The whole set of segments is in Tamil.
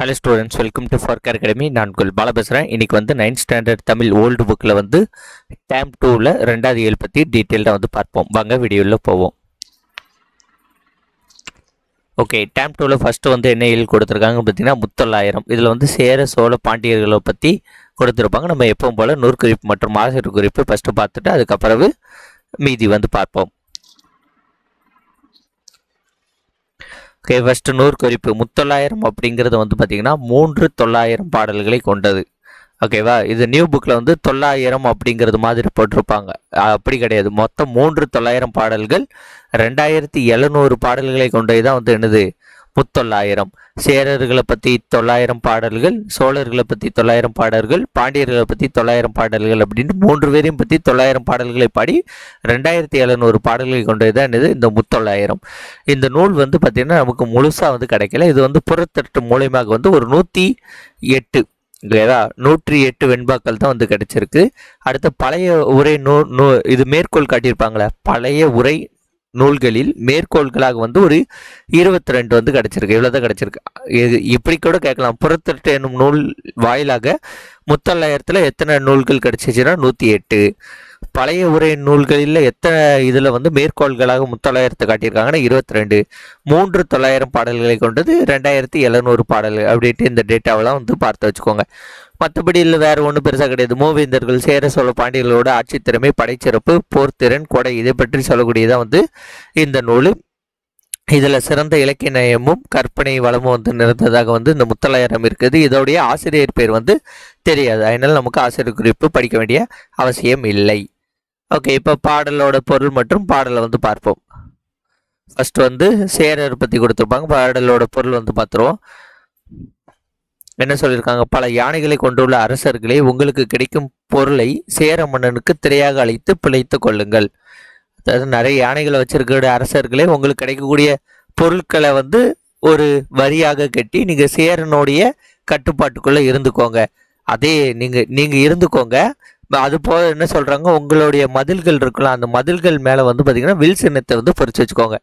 ஹலோ ஸ்டூடெண்ட்ஸ், வெல்கம் டு ஃபார்கர் அகாடமி. நான் உங்கள் பாலா பேசுகிறேன். இன்றைக்கி வந்து 9th ஸ்டாண்டர்ட் தமிழ் ஓல்டு புக்கில் வந்து டேம் 2ல் 2வது இயல் பற்றி டீட்டெயில்டாக வந்து பார்ப்போம். வாங்க வீடியோவில் போவோம். ஓகே, டேம் 2ல் ஃபஸ்ட்டு வந்து என்ன இயல் கொடுத்துருக்காங்க பார்த்தீங்கன்னா முத்தொள்ளாயிரம். இதில் வந்து சேர சோழ பாண்டியர்களை பற்றி கொடுத்துருப்பாங்க. நம்ம எப்பவும் போல் நூற்குறிப்பு மற்றும் ஆசிரியர் குறிப்பு ஃபஸ்ட்டு பார்த்துட்டு அதுக்கப்புறம் மீதி வந்து பார்ப்போம். Okay, first நூற்குறிப்பு. முத்தொள்ளாயிரம் அப்படிங்கிறது வந்து பார்த்திங்கன்னா 3900 பாடல்களை கொண்டது. ஓகேவா? இது நியூ புக்கில் வந்து 900 அப்படிங்கிறது மாதிரி போட்டிருப்பாங்க. அப்படி கிடையாது. மொத்தம் 3900 பாடல்கள், 2700 பாடல்களை கொண்டது தான் வந்து என்னது முத்தொள்ளாயிரம். சேரர்களை பற்றி 900 பாடல்கள், சோழர்களை பற்றி 900 பாடல்கள், பாண்டியர்களை பற்றி 900 பாடல்கள் அப்படின்னு 3 பேரையும் பற்றி 900 பாடல்களை பாடி 2700 பாடல்களை கொண்டது தான் என்னது இந்த முத்தொள்ளாயிரம். இந்த நூல் வந்து பார்த்திங்கன்னா நமக்கு முழுசாக வந்து கிடைக்கல. இது வந்து புறத்தட்டு மூலயமாக வந்து ஒரு 108 இல்லையா 108 வெண்பாக்கள் தான் வந்து கிடைச்சிருக்கு. அடுத்த பழைய உரை இது மேற்கோள் காட்டியிருப்பாங்களே, பழைய உரை நூல்களில் மேற்கோள்களாக வந்து ஒரு 22 வந்து கிடைச்சிருக்கு. இவ்வளோதான் கிடைச்சிருக்கு. இப்படி கூட கேட்கலாம், புறத்தட்டு என்னும் நூல் வாயிலாக முத்தொள்ளாயிரத்தில் எத்தனை நூல்கள் கிடைச்சிச்சுன்னா 108. பழைய உரை நூல்களில் எத்தனை இதில் வந்து மேற்கோள்களாக முத்தொள்ளாயிரத்தை காட்டியிருக்காங்கன்னா 22. 3900 பாடல்களை கொண்டது 2700 பாடல்கள் அப்படின்ட்டு இந்த டேட்டாவெல்லாம் வந்து பார்த்து வச்சுக்கோங்க. மற்றபடி இல்லை வேறு ஒன்றும் பெருசாக கிடையாது. மூவேந்தர்கள், சேர சோழ பாண்டியர்களோட ஆட்சி திறமை, படைச்சிறப்பு, போர்த்திறன், கொடை இதை பற்றி சொல்லக்கூடியதான் வந்து இந்த நூல். இதில் சிறந்த இலக்கிய நயமும் கற்பனை வளமும் வந்து நிறைந்ததாக வந்து இந்த முத்தொள்ளாயிரம் இருக்குது. இதோடைய ஆசிரியர் பேர் வந்து தெரியாது. அதனால் நமக்கு ஆசிரியர் குறிப்பு படிக்க வேண்டிய அவசியம் இல்லை. ஓகே, இப்போ பாடலோட பொருள் மற்றும் பாடலை வந்து பார்ப்போம். ஃபர்ஸ்ட் வந்து சேரர் பற்றி கொடுத்துருப்பாங்க. பாடலோட பொருள் வந்து பார்த்துருவோம். என்ன சொல்லியிருக்காங்க? பல யானைகளை கொண்டுள்ள அரசர்களே, உங்களுக்கு கிடைக்கும் பொருளை சேர மன்னனுக்கு திரையாக அழைத்து பிழைத்து கொள்ளுங்கள். அதாவது நிறைய யானைகளை வச்சிருக்கிற அரசர்களே, உங்களுக்கு கிடைக்கக்கூடிய பொருட்களை வந்து ஒரு வரியாக கட்டி நீங்கள் சேரனுடைய கட்டுப்பாட்டுக்குள்ளே இருந்துக்கோங்க. அதே நீங்கள் இருந்துக்கோங்க. அது போல என்ன சொல்கிறாங்க, உங்களுடைய மதில்கள் இருக்கலாம், அந்த மதில்கள் மேலே வந்து பார்த்திங்கன்னா வில் சின்னத்தை வந்து பொறிச்சு வச்சுக்கோங்க.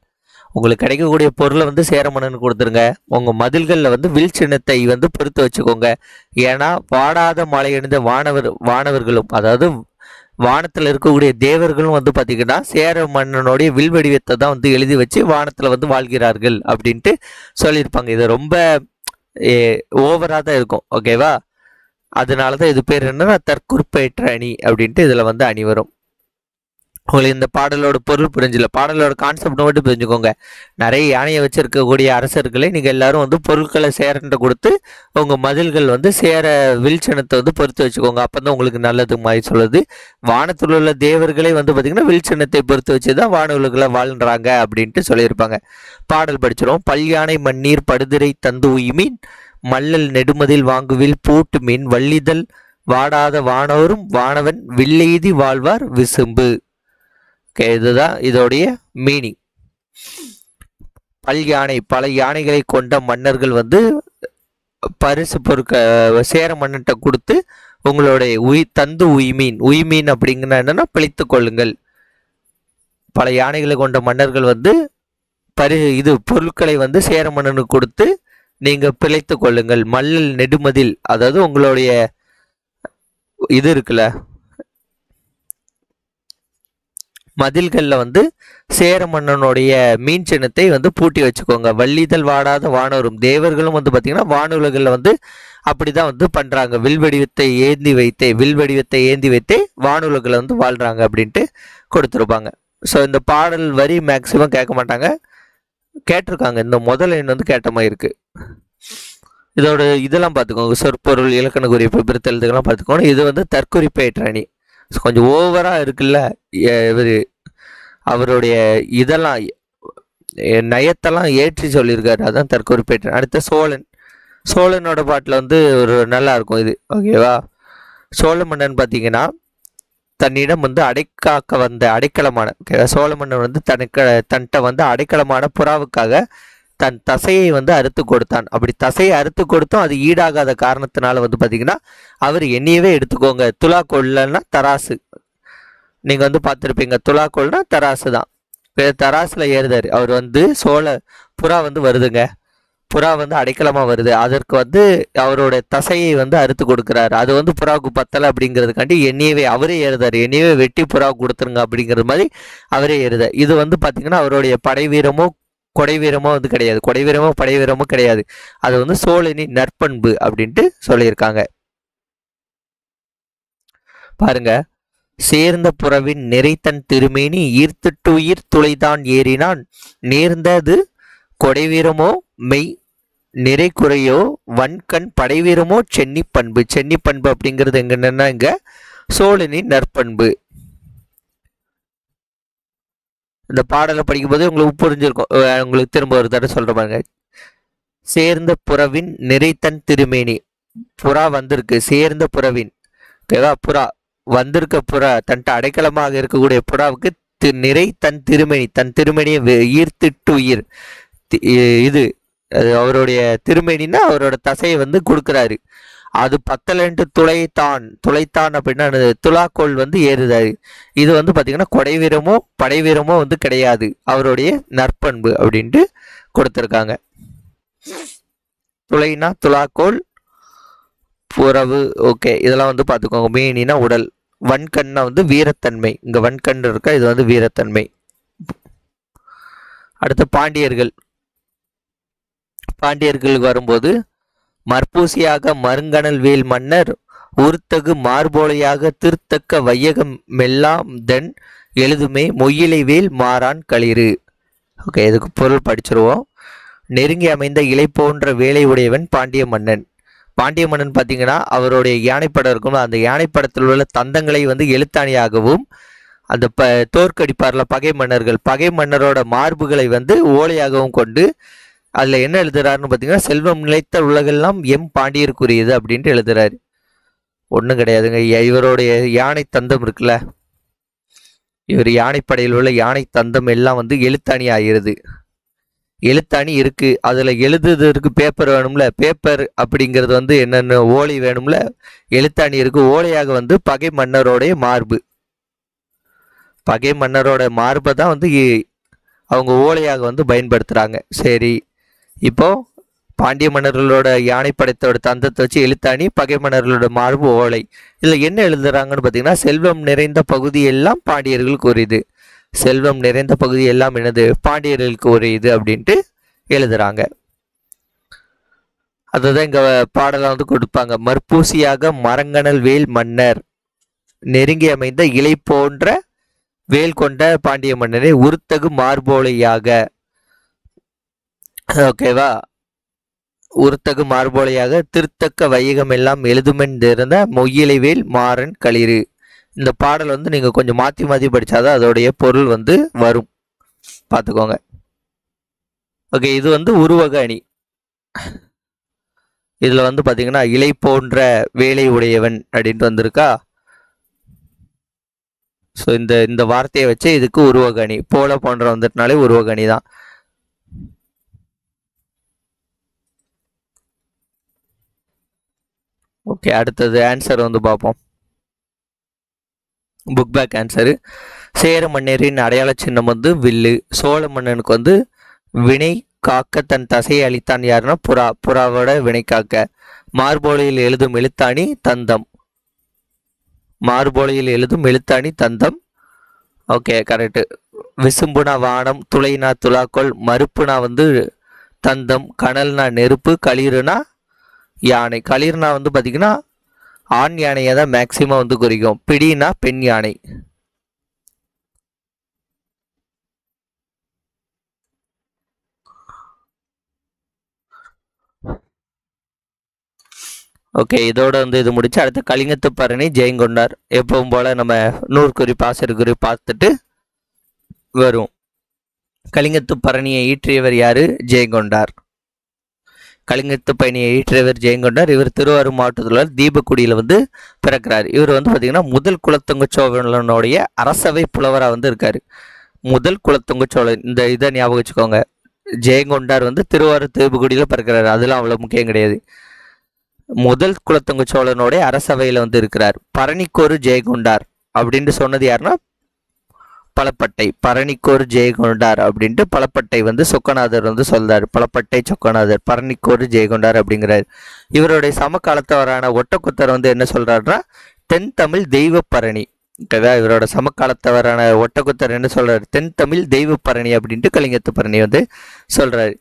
உங்களுக்கு கிடைக்கக்கூடிய பொருளை வந்து சேர மன்னனுக்கு கொடுத்துருங்க. உங்கள் மதில்களில் வந்து வில் சின்னத்தை வந்து பொறுத்து வச்சுக்கோங்க. ஏன்னா வாடாத மழை அணிந்த வானவர்களும், அதாவது வானத்தில் இருக்கக்கூடிய தேவர்களும் வந்து பார்த்திங்கன்னா சேர மன்னனுடைய வில் வடிவத்தை தான் வந்து எழுதி வச்சு வானத்தில் வந்து வாழ்கிறார்கள் அப்படின்ட்டு சொல்லியிருப்பாங்க. இது ரொம்ப ஓவராக தான் இருக்கும். ஓகேவா? அதனால தான் இது பேர் என்னன்னா தற்குறிப்பேற்ற அணி அப்படின்ட்டு இதில் வந்து அணி வரும். உங்களுக்கு இந்த பாடலோட பொருள் புரிஞ்சில்ல, பாடலோட கான்செப்ட் மட்டும் புரிஞ்சுக்கோங்க. நிறைய யானையை வச்சிருக்கக்கூடிய அரசர்களை நீங்கள் எல்லாரும் வந்து பொருட்களை சேரன்ட்டு கொடுத்து உங்கள் மதில்கள் வந்து சேர வில்சனத்தை வந்து பொறுத்து வச்சுக்கோங்க. அப்போ தான் உங்களுக்கு நல்லது மாதிரி சொல்லுது. வானத்தில் உள்ள தேவர்களே வந்து பார்த்திங்கன்னா வில்சனத்தை பொறுத்து வச்சு தான் வானவர்களை வாழ்கிறாங்க அப்படின்ட்டு சொல்லியிருப்பாங்க. பாடல் படிச்சிடும். பல்யானை மண்ணீர் படுதிரை தந்து உய்மீன், மல்லல் நெடுமதில் வாங்குவில் பூட்டு மீன், வள்ளிதழ் வாடாத வானவரும் வானவன் வில்லெய்தி வாழ்வார் விசும்பு. ஓகே, இதுதான் இதோடைய மீனிங். பல் யானை, பல யானைகளை கொண்ட மன்னர்கள் வந்து பரிசு சேர மன்னன்ட்ட கொடுத்து உங்களுடைய தந்து உய்மீன், உய்மீன் அப்படிங்கன்னா என்னன்னா பிழைத்து கொள்ளுங்கள். பல யானைகளை கொண்ட மன்னர்கள் வந்து பொருட்களை வந்து சேர மன்னனுக்கு கொடுத்து நீங்கள் பிழைத்து கொள்ளுங்கள். மல்லல் நெடுமதில், அதாவது உங்களுடைய இது இருக்குல்ல மதில்களில் வந்து சேர மன்னனுடைய மீன் சின்னத்தை வந்து பூட்டி வச்சுக்கோங்க. வள்ளிதழ் வாடாத வானவரும், தேவர்களும் வந்து பார்த்திங்கன்னா வானுலகில் வந்து அப்படி தான் வந்து பண்ணுறாங்க. வில் வடிவத்தை ஏந்தி வைத்தே வானுலகில் வந்து வாழ்கிறாங்க அப்படின்ட்டு கொடுத்துருப்பாங்க. ஸோ இந்த பாடல் வரி மேக்சிமம் கேட்க மாட்டாங்க, கேட்டிருக்காங்க. இந்த முதல் எண் வந்து கேட்ட மாதிரி இருக்குது. இதோட இதெல்லாம் பார்த்துக்கோங்க. சொற்பொருள், இலக்கண குறிப்பு, பிரித்தெழுத்துக்கெல்லாம் பார்த்துக்கோங்க. இது வந்து தற்குறிப்பேற்ற அணி. கொஞ்சம் ஓவராக இருக்குல்ல, அவருடைய இதெல்லாம் நயத்தெல்லாம் ஏற்றி சொல்லியிருக்காரு. அதான் தற்குறிப்பேற்ற. அடுத்த சோழனோட பாட்டில் வந்து ஒரு நல்லா இருக்கும் இது. ஓகேவா? சோழ மன்னன் பார்த்தீங்கன்னா தன்னிடம் வந்து அடைக்காக்க வந்த அடைக்கலமான, ஓகேவா, சோழ மன்னன் வந்து தன்கிட்ட வந்து அடைக்கலமான புறாவுக்காக தன் தசையை வந்து அறுத்து கொடுத்தான். அப்படி தசையை அறுத்து கொடுத்தும் அது ஈடாகாத காரணத்தினால வந்து பார்த்திங்கன்னா அவர் எண்ணியவே எடுத்துக்கோங்க. துலாக்கோல்னா தராசு, நீங்கள் வந்து பார்த்துருப்பீங்க. துலாக்கோல்னா தராசு தான். தராசில் ஏறுதார் அவர் வந்து புறா வந்து வருதுங்க. புறா வந்து அடைக்கலமா வருது, அதற்கு வந்து அவரோட தசையை வந்து அறுத்து கொடுக்குறாரு. அது வந்து புறாவுக்கு பத்தலை அப்படிங்கிறதுக்காண்டி எண்ணெயவே அவரே ஏறுதாரு, எண்ணெயவே வெட்டி புறாவுக்கு கொடுத்துருங்க அப்படிங்கிறது மாதிரி அவரே ஏறுதார். இது வந்து பார்த்தீங்கன்னா அவருடைய படை வீரமோ கொடை வீரமோ வந்து கிடையாது, கொடை வீரமோ படை வீரமோ கிடையாது. அது வந்து சோழனின் நற்பண்பு அப்படின்ட்டு சொல்லியிருக்காங்க. பாருங்க, சேர்ந்த புறவின் நிறைத்தன் திருமேனி ஈர்த்துட்டுயிர் துளைதான் ஏறினான், நேர்ந்தது கொடைவீரமோ மெய் நிறை குறையோ வன்கண் படைவீரமோ சென்னி பண்பு. சென்னி பண்பு அப்படிங்கிறது எங்க என்னன்னா இங்க சோழனின் நற்பண்பு. இந்த பாடலை படிக்கும்போது உங்களுக்கு புரிஞ்சிருக்கும். உங்களுக்கு திரும்ப ஒரு தடவை சொல்ற பாருங்க. சேர்ந்த புறவின் நிறைத்தன் திருமேனி, புறா வந்திருக்கு, சேர்ந்த புறவின், ஓகேவா, புறா வந்திருக்க புறா தன்ட்ட அடைக்கலமாக இருக்கக்கூடிய புறாவுக்கு நிறை தன் திருமேனி, தன் திருமேனியை ஈர்த்திட்டு உயிர், இது அவருடைய திருமேனின்னா அவரோட தசையை வந்து கொடுக்குறாரு. அது பத்தலன்ட்டு துளைத்தான் அப்படின்னா துலாக்கோள் வந்து ஏறுதாரு. இது வந்து பார்த்தீங்கன்னா கொடை வீரமோ படை வீரமோ வந்து கிடையாது, அவருடைய நற்பண்பு அப்படின்ட்டு கொடுத்துருக்காங்க. துளைனா துலாக்கோள், புறவு, ஓகே, இதெல்லாம் வந்து பார்த்துக்கோங்க. மேனினா உடல், வன்கண்ணா வந்து வீரத்தன்மை, இங்க வன்கண் இருக்கா, இது வந்து வீரத்தன்மை. அடுத்து பாண்டியர்களுக்கு வரும்போது, மற்பூசியாக மருங்கணல் வேல் மன்னர் உருத்தகு மார்போலையாக திருத்தக்க வையகம் மெல்லாம் தென் எழுதுமே மொய்யிலை வேல் மாறான் களிறு. ஓகே, இதுக்கு பொருள் படிச்சிருவோம். நெருங்கி அமைந்த இலை போன்ற வேலை உடையவன் பாண்டிய மன்னன். பாண்டிய மன்னன் பார்த்தீங்கன்னா அவருடைய யானைப்படம் இருக்கும், அந்த யானைப்படத்தில் உள்ள தந்தங்களை வந்து எழுத்தாணியாகவும், அந்த தோற்கடிப்பார்ல பகை மன்னரோட மார்புகளை வந்து ஓலையாகவும் கொண்டு அதில் என்ன எழுதுறாருன்னு பார்த்தீங்கன்னா, செல்வம் நிலைத்த உலகெல்லாம் எம் பாண்டியருக்குரியது அப்படின்ட்டு எழுதுறாரு. ஒன்றும் கிடையாதுங்க, இவருடைய யானை தந்தம் இருக்குல்ல, இவர் யானைப்படையில் உள்ள யானை தந்தம் எல்லாம் வந்து எழுத்தாணி ஆகிறது. எழுத்தாணி இருக்கு, அதில் எழுதுறதுக்கு பேப்பர் வேணும்ல, பேப்பர் அப்படிங்கிறது வந்து என்னென்ன ஓலை வேணும்ல, எழுத்தாணி இருக்கு. ஓலையாக வந்து பகை மன்னரோடைய மார்பு, பகை மன்னரோட மார்பை தான் வந்து அவங்க ஓலையாக வந்து பயன்படுத்துகிறாங்க. சரி, இப்போ பாண்டிய மன்னர்களோட யானைப்படைத்தோட தந்தத்தை வச்சு எழுத்தாணி, பகை மன்னர்களோட மார்பு ஓலை. இதில் என்ன எழுதுறாங்கன்னு பார்த்தீங்கன்னா, செல்வம் நிறைந்த பகுதி எல்லாம் பாண்டியர்களுக்கு உரியது, செல்வம் நிறைந்த பகுதி எல்லாம் என்னது பாண்டியர்களுக்கு உரியது அப்படின்ட்டு எழுதுறாங்க. அதுதான் இங்க பாடலாம் வந்து கொடுப்பாங்க. மற்பூசியாக மரங்கணல் வேல் மன்னர், நெருங்கி அமைந்த இலை போன்ற வேல் கொண்ட பாண்டிய மன்னரை உருத்தகு மார்போலையாக, ஓகேவா, உருத்தகு மார்போலையாக திருத்தக்க வையகம் எல்லாம் எழுதுமென்றிருந்த மொய்யிலை வேல் மாறன் களிறு. இந்த பாடல் வந்து நீங்க கொஞ்சம் மாத்தி படிச்சாதான் அதோடைய பொருள் வந்து வரும், பார்த்துக்கோங்க. ஓகே, இது வந்து உருவக அணி. இதுல வந்து பாத்தீங்கன்னா இலை போன்ற வேலை உடையவன் அப்படின்ட்டு வந்திருக்கா. ஸோ இந்த வார்த்தையை வச்சு இதுக்கு உருவக அணி, போல போன்ற வந்துட்டனாலே உருவக அணி தான். ஓகே, அடுத்தது ஆன்சர் வந்து பார்ப்போம். Book back answer. சேர மன்னரின் அடையாள சின்னம் வந்து வில்லு. சோழ மன்னனுக்கு வந்து வினை காக்க தன் தசையை அளித்தான் யாருன்னா புறாவோட வினை காக்க. மார்போலையில் எழுதும் எழுத்தாணி தந்தம், மார்போலையில் எழுதும் எழுத்தாணி தந்தம். Okay, correct. விசும்புனா வானம், துளைனா துலாக்கோள், மறுப்புனா வந்து தந்தம், கனல்னா நெருப்பு, களிறுனா யானை. களிறுனா வந்து பார்த்தீங்கன்னா ஆண் யானையை தான் மேக்சிமம் வந்து குறிக்கும். பிடினா பெண் யானை. ஓகே, இதோட வந்து இது முடிச்சு அடுத்து கலிங்கத்து பரணி ஜெயங்கொண்டார். எப்பவும் போல நம்ம நூற்குறிப்பு ஆசிரியர் பார்த்துட்டு வரும். கலிங்கத்து பரணியை ஈற்றியவர் யாரு? ஜெயங்கொண்டார். கலிங்கத்து பயணியை ஈற்றியவர் ஜெயங்கொண்டார். இவர் திருவாரூர் மாவட்டத்தில் உள்ள தீபக்குடியில் வந்து பிறக்கிறார். இவர் வந்து பார்த்தீங்கன்னா முதல் குலத்தொங்க சோழனுடைய அரசவை புலவராக வந்து இருக்காரு. முதல் குலத்தொங்க சோழன், இந்த இதை ஞாபகம் வச்சுக்கோங்க. ஜெயங்கொண்டார் வந்து திருவாரூர் தீபக்குடியில் பிறக்கிறார், அதெல்லாம் அவ்வளோ முக்கியம் கிடையாது. முதல் குலத்தொங்க சோழனுடைய அரசவையில் வந்து இருக்கிறார். பரணிக்கொரு ஜெயங்கொண்டார் அப்படின்ட்டு சொன்னது யாருன்னா பலப்பட்டை, பரணிக்கோர் ஜெயங்கொண்டார் அப்படின்ட்டு பலப்பட்டை வந்து சொக்கநாதர் வந்து சொல்றாரு. பலப்பட்டை சொக்கநாதர் பரணிக்கோர் ஜெயங்கொண்டார் அப்படிங்கிறாரு. இவருடைய சமகாலத்தவரான ஒட்டக்குத்தர் வந்து என்ன சொல்றாருன்னா தென் தமிழ் தெய்வ பரணி. இவரோட சமகாலத்தவரான ஒட்டக்குத்தர் என்ன சொல்றாரு, தென் தமிழ் தெய்வ பரணி அப்படின்ட்டு கலிங்கத்து பரணி வந்து சொல்றாரு.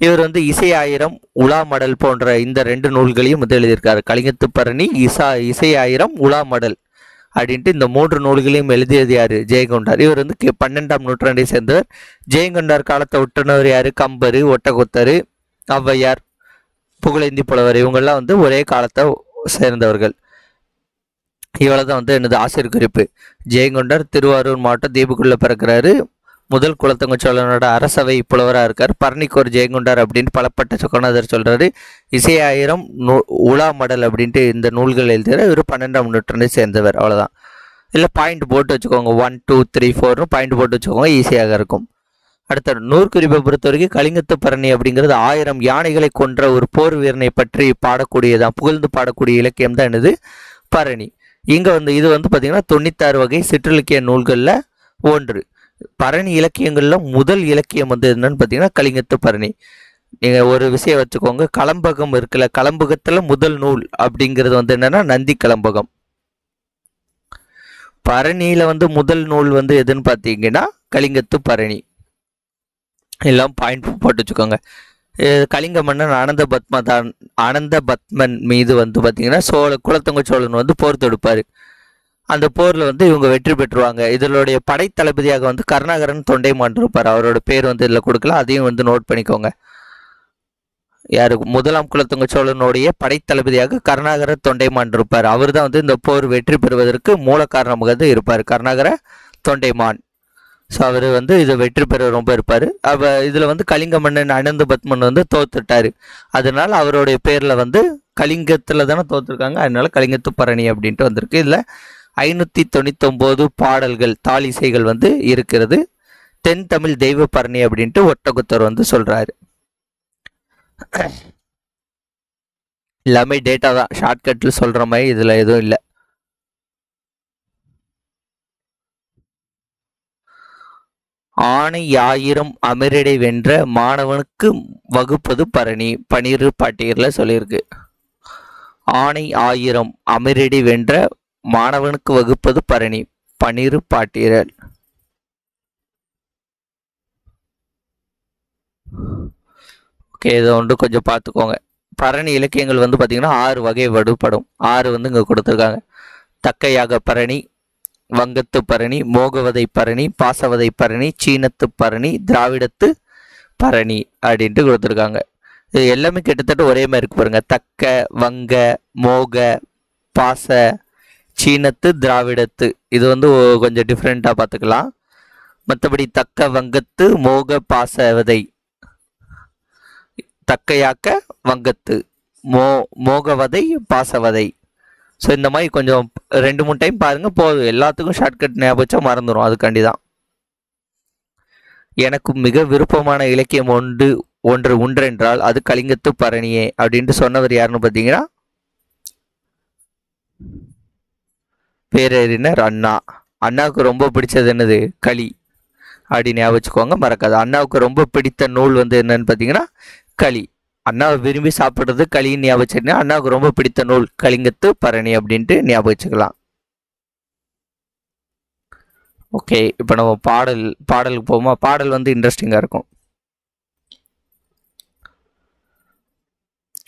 இவர் வந்து இசை ஆயிரம், உலாமடல் போன்ற இந்த 2 நூல்களையும் வந்து எழுதியிருக்காரு. கலிங்கத்து பரணி, இசை ஆயிரம், உலாமடல் அப்படின்ட்டு இந்த 3 நூல்களையும் எழுதியது யாரு, ஜெயங்கொண்டார். இவர் வந்து 12ஆம் நூற்றாண்டை சேர்ந்தவர். ஜெயங்கொண்டார் காலத்தை ஒட்டுனவர் யாரு, கம்பரு, ஒட்டக்குத்தரு, ஔவையார், புகழேந்தி புலவர், இவங்கெல்லாம் வந்து ஒரே காலத்தை சேர்ந்தவர்கள். இவ்வளவுதான் வந்து எனது ஆசிரியர் குறிப்பு. ஜெயங்கொண்டார் திருவாரூர் மாவட்டம் தீபக்குள்ள பிறக்கிறாரு. முதல் குலத்தொங்க சோழனோட அரசவை புலவராக இருக்கார். பரணிக்கோர் ஜெயங்கொண்டார் அப்படின்னு பலப்பட்ட சொக்கநாதர் சொல்றாரு. இசை ஆயிரம், உலாமடல் அப்படின்ட்டு இந்த நூல்கள் எழுதுகிற இவர் 12ஆம் நூற்றாண்டை சேர்ந்தவர். அவ்வளோதான். இல்லை பாயிண்ட் போட்டு வச்சுக்கோங்க, 1 2 3 4 பாயிண்ட் போட்டு வச்சுக்கோங்க, ஈஸியாக இருக்கும். அடுத்த நூற்குறிப்பை பொறுத்த வரைக்கும் கலிங்கத்து பரணி அப்படிங்கிறது 1000 யானைகளை கொன்ற ஒரு போர் வீரனை பற்றி பாடக்கூடியதான், புகழ்ந்து பாடக்கூடிய இலக்கியம் தான் என்னது, பரணி. இங்கே வந்து இது வந்து பார்த்தீங்கன்னா 96 வகை சிற்றிலக்கிய நூல்களில் ஒன்று. பரணி இலக்கியங்கள்ல முதல் இலக்கியம் வந்து என்னன்னு பார்த்தீங்கன்னா கலிங்கத்து பரணி. நீங்கள் ஒரு விஷயம் வச்சுக்கோங்க, கலம்பகம் இருக்குல்ல, கலம்பகத்தில் முதல் நூல் அப்படிங்கிறது வந்து என்னன்னா நந்தி கலம்பகம். பரணியில் வந்து முதல் நூல் வந்து எதுன்னு பார்த்தீங்கன்னா கலிங்கத்து பரணி. எல்லாம் பாயிண்ட் போட்டு வச்சுக்கோங்க. கலிங்க மன்னன் ஆனந்த பத்மன் மீது வந்து பார்த்தீங்கன்னா குலத்தொங்க சோழன் வந்து போர் தொடுப்பார். அந்த போரில் வந்து இவங்க வெற்றி பெற்றுவாங்க. இதனுடைய படைத்தளபதியாக வந்து கருணாகரன் தொண்டைமான் இருப்பார். அவரோட பேர் வந்து இதில் கொடுக்கல, அதையும் வந்து நோட் பண்ணிக்கோங்க. யாருக்கு, முதலாம் குலத்தொங்க சோழனுடைய படைத்தளபதியாக கருணாகர தொண்டைமான் இருப்பார். அவர் தான் வந்து இந்த போர் வெற்றி பெறுவதற்கு மூல காரணமாக இருப்பார், கருணாகர தொண்டைமான். ஸோ அவர் வந்து இதை வெற்றி பெற ரொம்ப இருப்பார். இதில் வந்து கலிங்க மன்னன் அனந்த பத்மன் வந்து தோத்துட்டார். அதனால அவருடைய பேரில் வந்து கலிங்கத்தில் தானே தோத்துருக்காங்க, அதனால கலிங்கத்து பரணி அப்படின்ட்டு வந்திருக்கு. இதில் 599 பாடல்கள், தாளிசைகள் வந்து இருக்கிறது. தென் தமிழ் தெய்வ பரணி அப்படின்ட்டு ஒட்டக்குத்தர் வந்து சொல்றாரு. எல்லாமே டேட்டா தான், ஷார்ட்கட்ல சொல்ற மாதிரி இதுல எதுவும் இல்லை. ஆணை 1000 அமரிடை வென்ற மாணவனுக்கு வகுப்பது பரணி, 12 பாட்டியர்ல சொல்லியிருக்கு. ஆணை 1000 அமரிடை வென்ற மாணவனுக்கு வகுப்பது பரணி, 12 பாட்டியர். ஓகே, இதை ஒன்று கொஞ்சம் பார்த்துக்கோங்க. பரணி இலக்கியங்கள் வந்து பார்த்தீங்கன்னா 6 வகை வடுபடும். 6 வந்து இங்கே கொடுத்துருக்காங்க. தக்கையாக பரணி, வங்கத்து பரணி, மோகவதை பரணி, பாசவதை பரணி, சீனத்து பரணி, திராவிடத்து பரணி அப்படின்ட்டு கொடுத்துருக்காங்க. இது எல்லாமே கிட்டத்தட்ட ஒரே மாதிரி இருக்கு பாருங்க. தக்க, வங்க, மோக, பாச, சீனத்து, திராவிடத்து, இது வந்து கொஞ்சம் டிஃப்ரெண்ட்டாக பார்த்துக்கலாம். மற்றபடி தக்க, வங்கத்து, மோக, பாசவதை, தக்கையாக்க, வங்கத்து, மோகவதை, பாசவதை. ஸோ இந்த மாதிரி கொஞ்சம் 2-3 டைம் பாருங்கள், போதும். எல்லாத்துக்கும் ஷார்ட்கட் ஞாபகம் மறந்துடும், அதுக்காண்டி தான். எனக்கு மிக விருப்பமான இலக்கியம் ஒன்று உண்டென்றால் அது கலிங்கத்து பரணியே அப்படின்ட்டு சொன்னவர் யாருன்னு பார்த்தீங்கன்னா பேரறிஞர் அண்ணா. அண்ணாவுக்கு ரொம்ப பிடிச்சது என்னது, களி அப்படின்னு ஞாபகம் வச்சுக்கோங்க, மறக்காது. அண்ணாவுக்கு ரொம்ப பிடித்த நூல் வந்து என்னன்னு பார்த்தீங்கன்னா களி. அண்ணாவை விரும்பி சாப்பிட்றது களின்னு ஞாபகம் வச்சுக்கோங்க. அண்ணாவுக்கு ரொம்ப பிடித்த நூல் கலிங்கத்து பரணி அப்படின்ட்டு ஞாபகம் வச்சுக்கலாம். ஓகே, இப்போ நம்ம பாடலுக்கு போவோமா. பாடல் வந்து இன்ட்ரெஸ்டிங்காக இருக்கும்.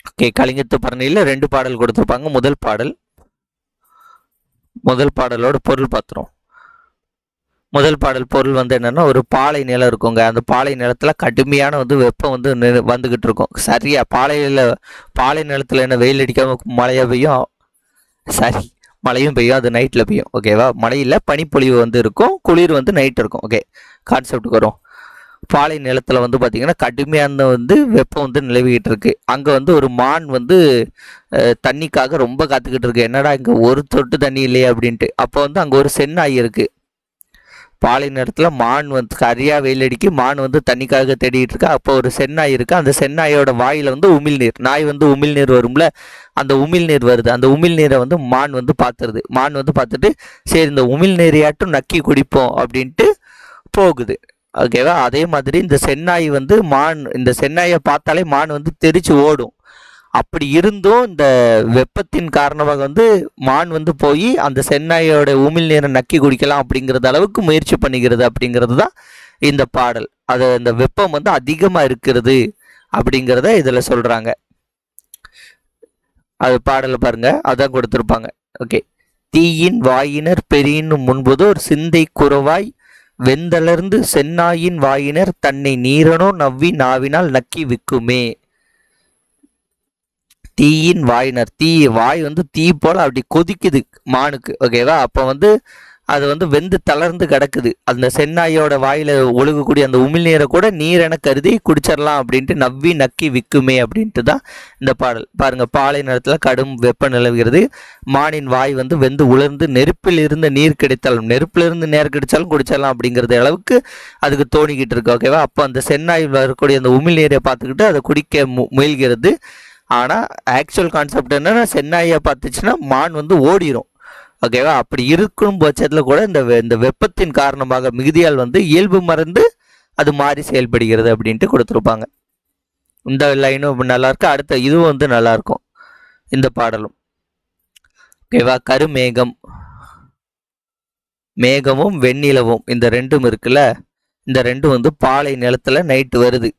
ஓகே, கலிங்கத்து பரணியில் 2 பாடல் கொடுத்துருப்பாங்க. முதல் பாடலோட பொருள் பார்த்துரும். முதல் பாடல் பொருள் வந்து என்னன்னா, ஒரு பாலை நிலம் இருக்குங்க. அந்த பாலை நிலத்தில் கடுமையான வந்து வெப்பம் வந்து வந்துக்கிட்டு இருக்கும். சரியா பாலை நிலத்தில் என்ன வெயில் அடிக்காம மழையாக பெய்யும், சரி மழையும் பெய்யும், அது நைட்டில் பெய்யும். ஓகேவா, மழையில் பனிப்பொழிவு வந்து இருக்கும், குளிர் வந்து நைட் இருக்கும். ஓகே, கான்செப்டுக்கு வரும். பாலை நிலத்தில் வந்து பார்த்திங்கன்னா கடுமையான வந்து வெப்பம் வந்து நிலவிக்கிட்டு இருக்கு. அங்கே வந்து ஒரு மான் வந்து தண்ணிக்காக ரொம்ப காத்துக்கிட்டு இருக்கு. என்னடா இங்கே ஒரு சொட்டு தண்ணி இல்லையே அப்படின்ட்டு. அப்போ வந்து அங்கே ஒரு செந்நாய் இருக்குது. பாலை நேரத்தில் மான் வந்து சரியாக வெயில் அடிக்கி மான் வந்து தண்ணிக்காக தேடிட்டு இருக்கு. அப்போ ஒரு செந்நாய் இருக்குது. அந்த செந்நாயோட வாயில் வந்து உமிழ்நீர், நாய் வந்து உமிழ்நீர் வரும்ல, அந்த உமிழ்நீர் வருது. அந்த உமிழ்நீரை வந்து மான் வந்து பார்த்துருது. மான் வந்து பார்த்துட்டு சரி இந்த உமிழ்நீரையாட்டும் நக்கி குடிப்போம் அப்படின்ட்டு போகுது. ஓகேவா? அதே மாதிரி இந்த செந்நாய் வந்து இந்த செந்நாயை பார்த்தாலே மான் வந்து தெரிச்சு ஓடும். அப்படி இருந்தும் இந்த வெப்பத்தின் காரணமாக வந்து மான் வந்து போய் அந்த செந்நாயோட உமிழ்நீரை நக்கி குடிக்கலாம் அப்படிங்கிறது அளவுக்கு முயற்சி பண்ணுகிறது அப்படிங்கிறது தான் இந்த பாடல். அது இந்த வெப்பம் வந்து அதிகமாக இருக்கிறது அப்படிங்கிறத இதில் சொல்கிறாங்க. அது பாடலை பாருங்க, அதான் கொடுத்துருப்பாங்க. ஓகே. தீயின் வாயினர் பெரியின் முன்புதோர் சிந்தை குறவாய் வெந்தளர்ந்து செந்நாயின் வாயினர் தன்னை நீரனோ நவ்வி நாவினால் நக்கி விக்குமே. தீயின் வாயினர், வாய் வந்து தீ போல அப்படி கொதிக்குது மானுக்கு. ஓகேவா? அப்போ வந்து அது வந்து வெந்து தளர்ந்து கிடக்குது. அந்த செந்நாயோட வாயில ஒழுகக்கூடிய அந்த உமிழ்நீரை கூட நீரென கருதி குடிச்சிடலாம் அப்படின்ட்டு நவ்வி நக்கி விக்குமே அப்படின்ட்டு தான் இந்த பாடல். பாருங்க, பாலை நேரத்தில் கடும் வெப்பம் நிலவுகிறது. மானின் வாய் வந்து வெந்து உலர்ந்து நெருப்பில் இருந்து நீர் கிடைத்தாலும் நெருப்பிலிருந்து நேர் கிடைச்சாலும் குடிச்சிடலாம் அப்படிங்கிறது அளவுக்கு அதுக்கு தோணிக்கிட்டு இருக்கு. ஓகேவா? அப்போ அந்த செந்நாய் வரக்கூடிய அந்த உமிழ்நீரை பார்த்துக்கிட்டு அதை குடிக்க முயல்கிறது. ஆனால் ஆக்சுவல் கான்செப்ட் என்னன்னா, செந்நாயை பார்த்துச்சுன்னா மான் வந்து ஓடிடும். ஓகேவா? அப்படி இருக்கும் பட்சத்தில் கூட இந்த வெப்பத்தின் காரணமாக மிகுதியால் வந்து இயல்பு மறந்து அது மாறி செயல்படுகிறது அப்படின்ட்டு கொடுத்துருப்பாங்க. இந்த லைனும் நல்லா இருக்கு. அடுத்த இதுவும் வந்து நல்லா இருக்கும் இந்த பாடலும். ஓகேவா? கருமேகம், மேகமும் வெண்ணிலவும் இந்த ரெண்டும் இருக்குல்ல, இந்த ரெண்டும் வந்து பாலை நிலத்துல நைட்டு வருது.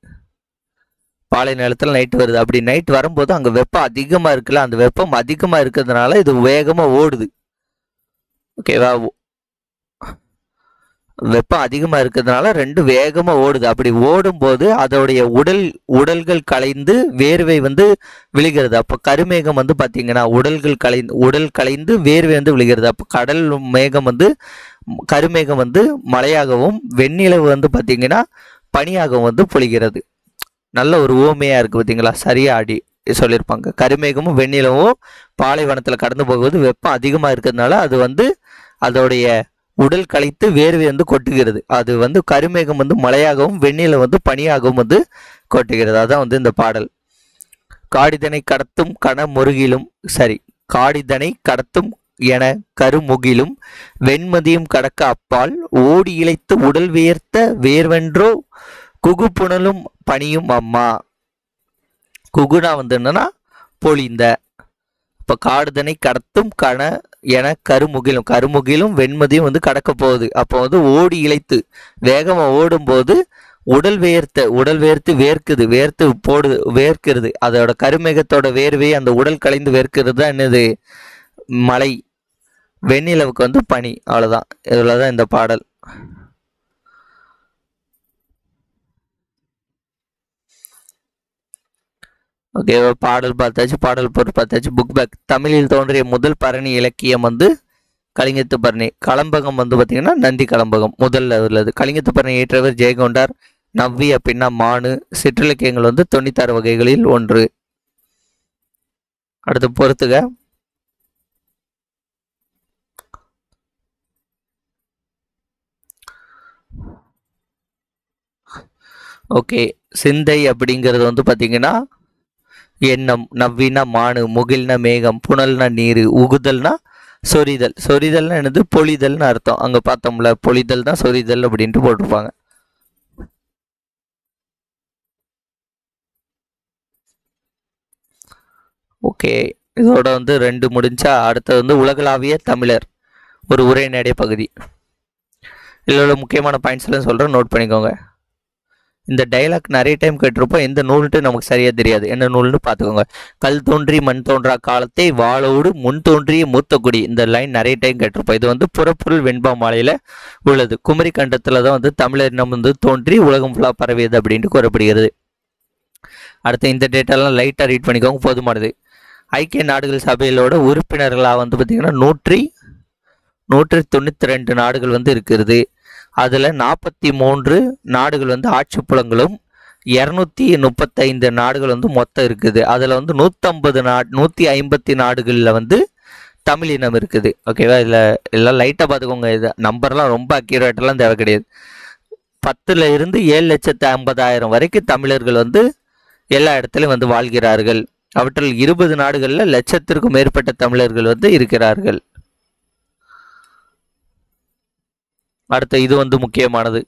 பாலை நிலத்தில் நைட்டு வருது. அப்படி நைட் வரும்போது அங்கே வெப்பம் அதிகமாக இருக்குல்ல, அந்த வெப்பம் அதிகமாக இருக்கிறதுனால இது வேகமாக ஓடுது. ஓகேவா? வெப்பம் அதிகமாக இருக்கிறதுனால ரெண்டு வேகமாக ஓடுது. அப்படி ஓடும்போது அதோடைய உடல்கள் கலைந்து வேர்வை வந்து விழுகிறது. அப்போ கருமேகம் வந்து பார்த்தீங்கன்னா உடல் கலைந்து வேர்வை வந்து விழுகிறது. அப்போ கடல் மேகம் வந்து கருமேகம் வந்து மழையாகவும் வெண்ணிலவு வந்து பார்த்தீங்கன்னா பனியாகவும் வந்து பொழிகிறது. நல்ல ஒரு ஓமையாக இருக்குது பார்த்தீங்களா? சரியாக ஆடி சொல்லியிருப்பாங்க. கருமேகமும் வெண்ணிலவும் பாலைவனத்தில் கடந்து போகும்போது வெப்பம் அதிகமாக இருக்கிறதுனால அது வந்து அதோடைய உடல் கலைத்து வேர்வை வந்து கொட்டுகிறது. அது வந்து கருமேகம் வந்து மழையாகவும் வெண்ணில வந்து பனியாகவும் வந்து கொட்டுகிறது. அதான் வந்து இந்த பாடல். காடிதனை கடத்தும் காடிதனை கடத்தும் என கருமுகிலும் வெண்மதியும் கடக்க அப்பால் ஓடி இழைத்து உடல் வியர்த்த வேர்வென்றோ குகுப்புணலும் பனியும் அம்மா. குகுனா வந்து என்னன்னா பொழிந்த. இப்போ காடுதனை கடத்தும் என கருமுகிலும் வெண்மதியும் வந்து கடக்க போகுது. அப்போ வந்து ஓடி இழைத்து வேகமாக ஓடும்போது உடல் வேர்த்து வேர்க்கிறது. அதோட கருமேகத்தோட வேர்வை அந்த உடல் கலைந்து வேர்க்கிறது தான் என்னது? மழை. வெண்ணிலவுக்கு வந்து பனி. அவ்வளோதான். இவ்வளோதான் இந்த பாடல். ஓகே, பாடல் பார்த்தாச்சு, பாடல் பொருள் பார்த்தாச்சு. Book back. தமிழில் தோன்றிய முதல் பரணி இலக்கியம் வந்து கலிங்கத்து பரணி. கலம்பகம் வந்து பார்த்தீங்கன்னா நந்தி கலம்பகம் முதல்ல உள்ளது. கலிங்கத்து பரணி ஏற்றவர் ஜெயகொண்டார். நவ்வி அப்படின்னா மானு. சிற்றிலக்கியங்கள் வந்து 96 வகைகளில் ஒன்று. அடுத்து பொறுத்துக. ஓகே, சிந்தை அப்படிங்கிறது வந்து பார்த்தீங்கன்னா எண்ணம். நவ்வினா மானு, முகில்னா மேகம், புனல்னா நீர், உகுதல்னா சொரிதல். சொரிதல்னா என்னது? பொழிதல்னு அர்த்தம். அங்கே பார்த்தோம்ல, பொழிதல் தான் சொரிதல் அப்படின்ட்டு போட்டிருப்பாங்க. ஓகே, இதோட வந்து 2 முடிஞ்சா அடுத்தது வந்து உலகளாவிய தமிழர் ஒரு உரைநடை பகுதி. இதில் உள்ள முக்கியமான பாயிண்ட்ஸ் எல்லாம் சொல்கிறேன், நோட் பண்ணிக்கோங்க. இந்த டைலாக் நிறைய டைம் கேட்டிருப்போம். எந்த நூல்ன்ட்டு நமக்கு சரியாக தெரியாது. என்ன நூல்னு பார்த்துக்கோங்க. கல் தோன்றி மண் தோன்றா காலத்தை வாளோடு முன் தோன்றிய மூத்த குடி. இந்த லைன் நிறைய டைம் கேட்டிருப்போம். இது வந்து புறப்பொருள் வெண்பா மாலையில் உள்ளது. குமரி கண்டத்தில் தான் வந்து தமிழர் இனம் வந்து தோன்றி உலகம் ஃபுல்லாக பரவியது அப்படின்ட்டு கூறப்படுகிறது. அடுத்து இந்த டேட்டாலாம் லைட்டாக ரீட் பண்ணிக்கோங்க, போதுமானது. ஐக்கிய நாடுகள் சபையிலோட உறுப்பினர்களாக வந்து பார்த்திங்கன்னா 192 நாடுகள் வந்து இருக்கிறது. அதில் 43 நாடுகள் வந்து ஆட்சி புலங்களும் 235 நாடுகள் வந்து மொத்தம் இருக்குது. அதில் வந்து 150 நாடுகளில் வந்து தமிழ் இனம் இருக்குது. ஓகேவா? இதில் எல்லாம் லைட்டாக பார்த்துக்கோங்க. இது நம்பர்லாம் ரொம்ப அக்யூரேட்டெல்லாம் தேவை கிடையாது. 10 இருந்து 7,50,000 வரைக்கும் தமிழர்கள் வந்து எல்லா இடத்துலையும் வந்து வாழ்கிறார்கள். அவற்றில் 20 நாடுகளில் லட்சத்திற்கும் மேற்பட்ட தமிழர்கள் வந்து இருக்கிறார்கள். அடுத்த இது வந்து முக்கியமானது.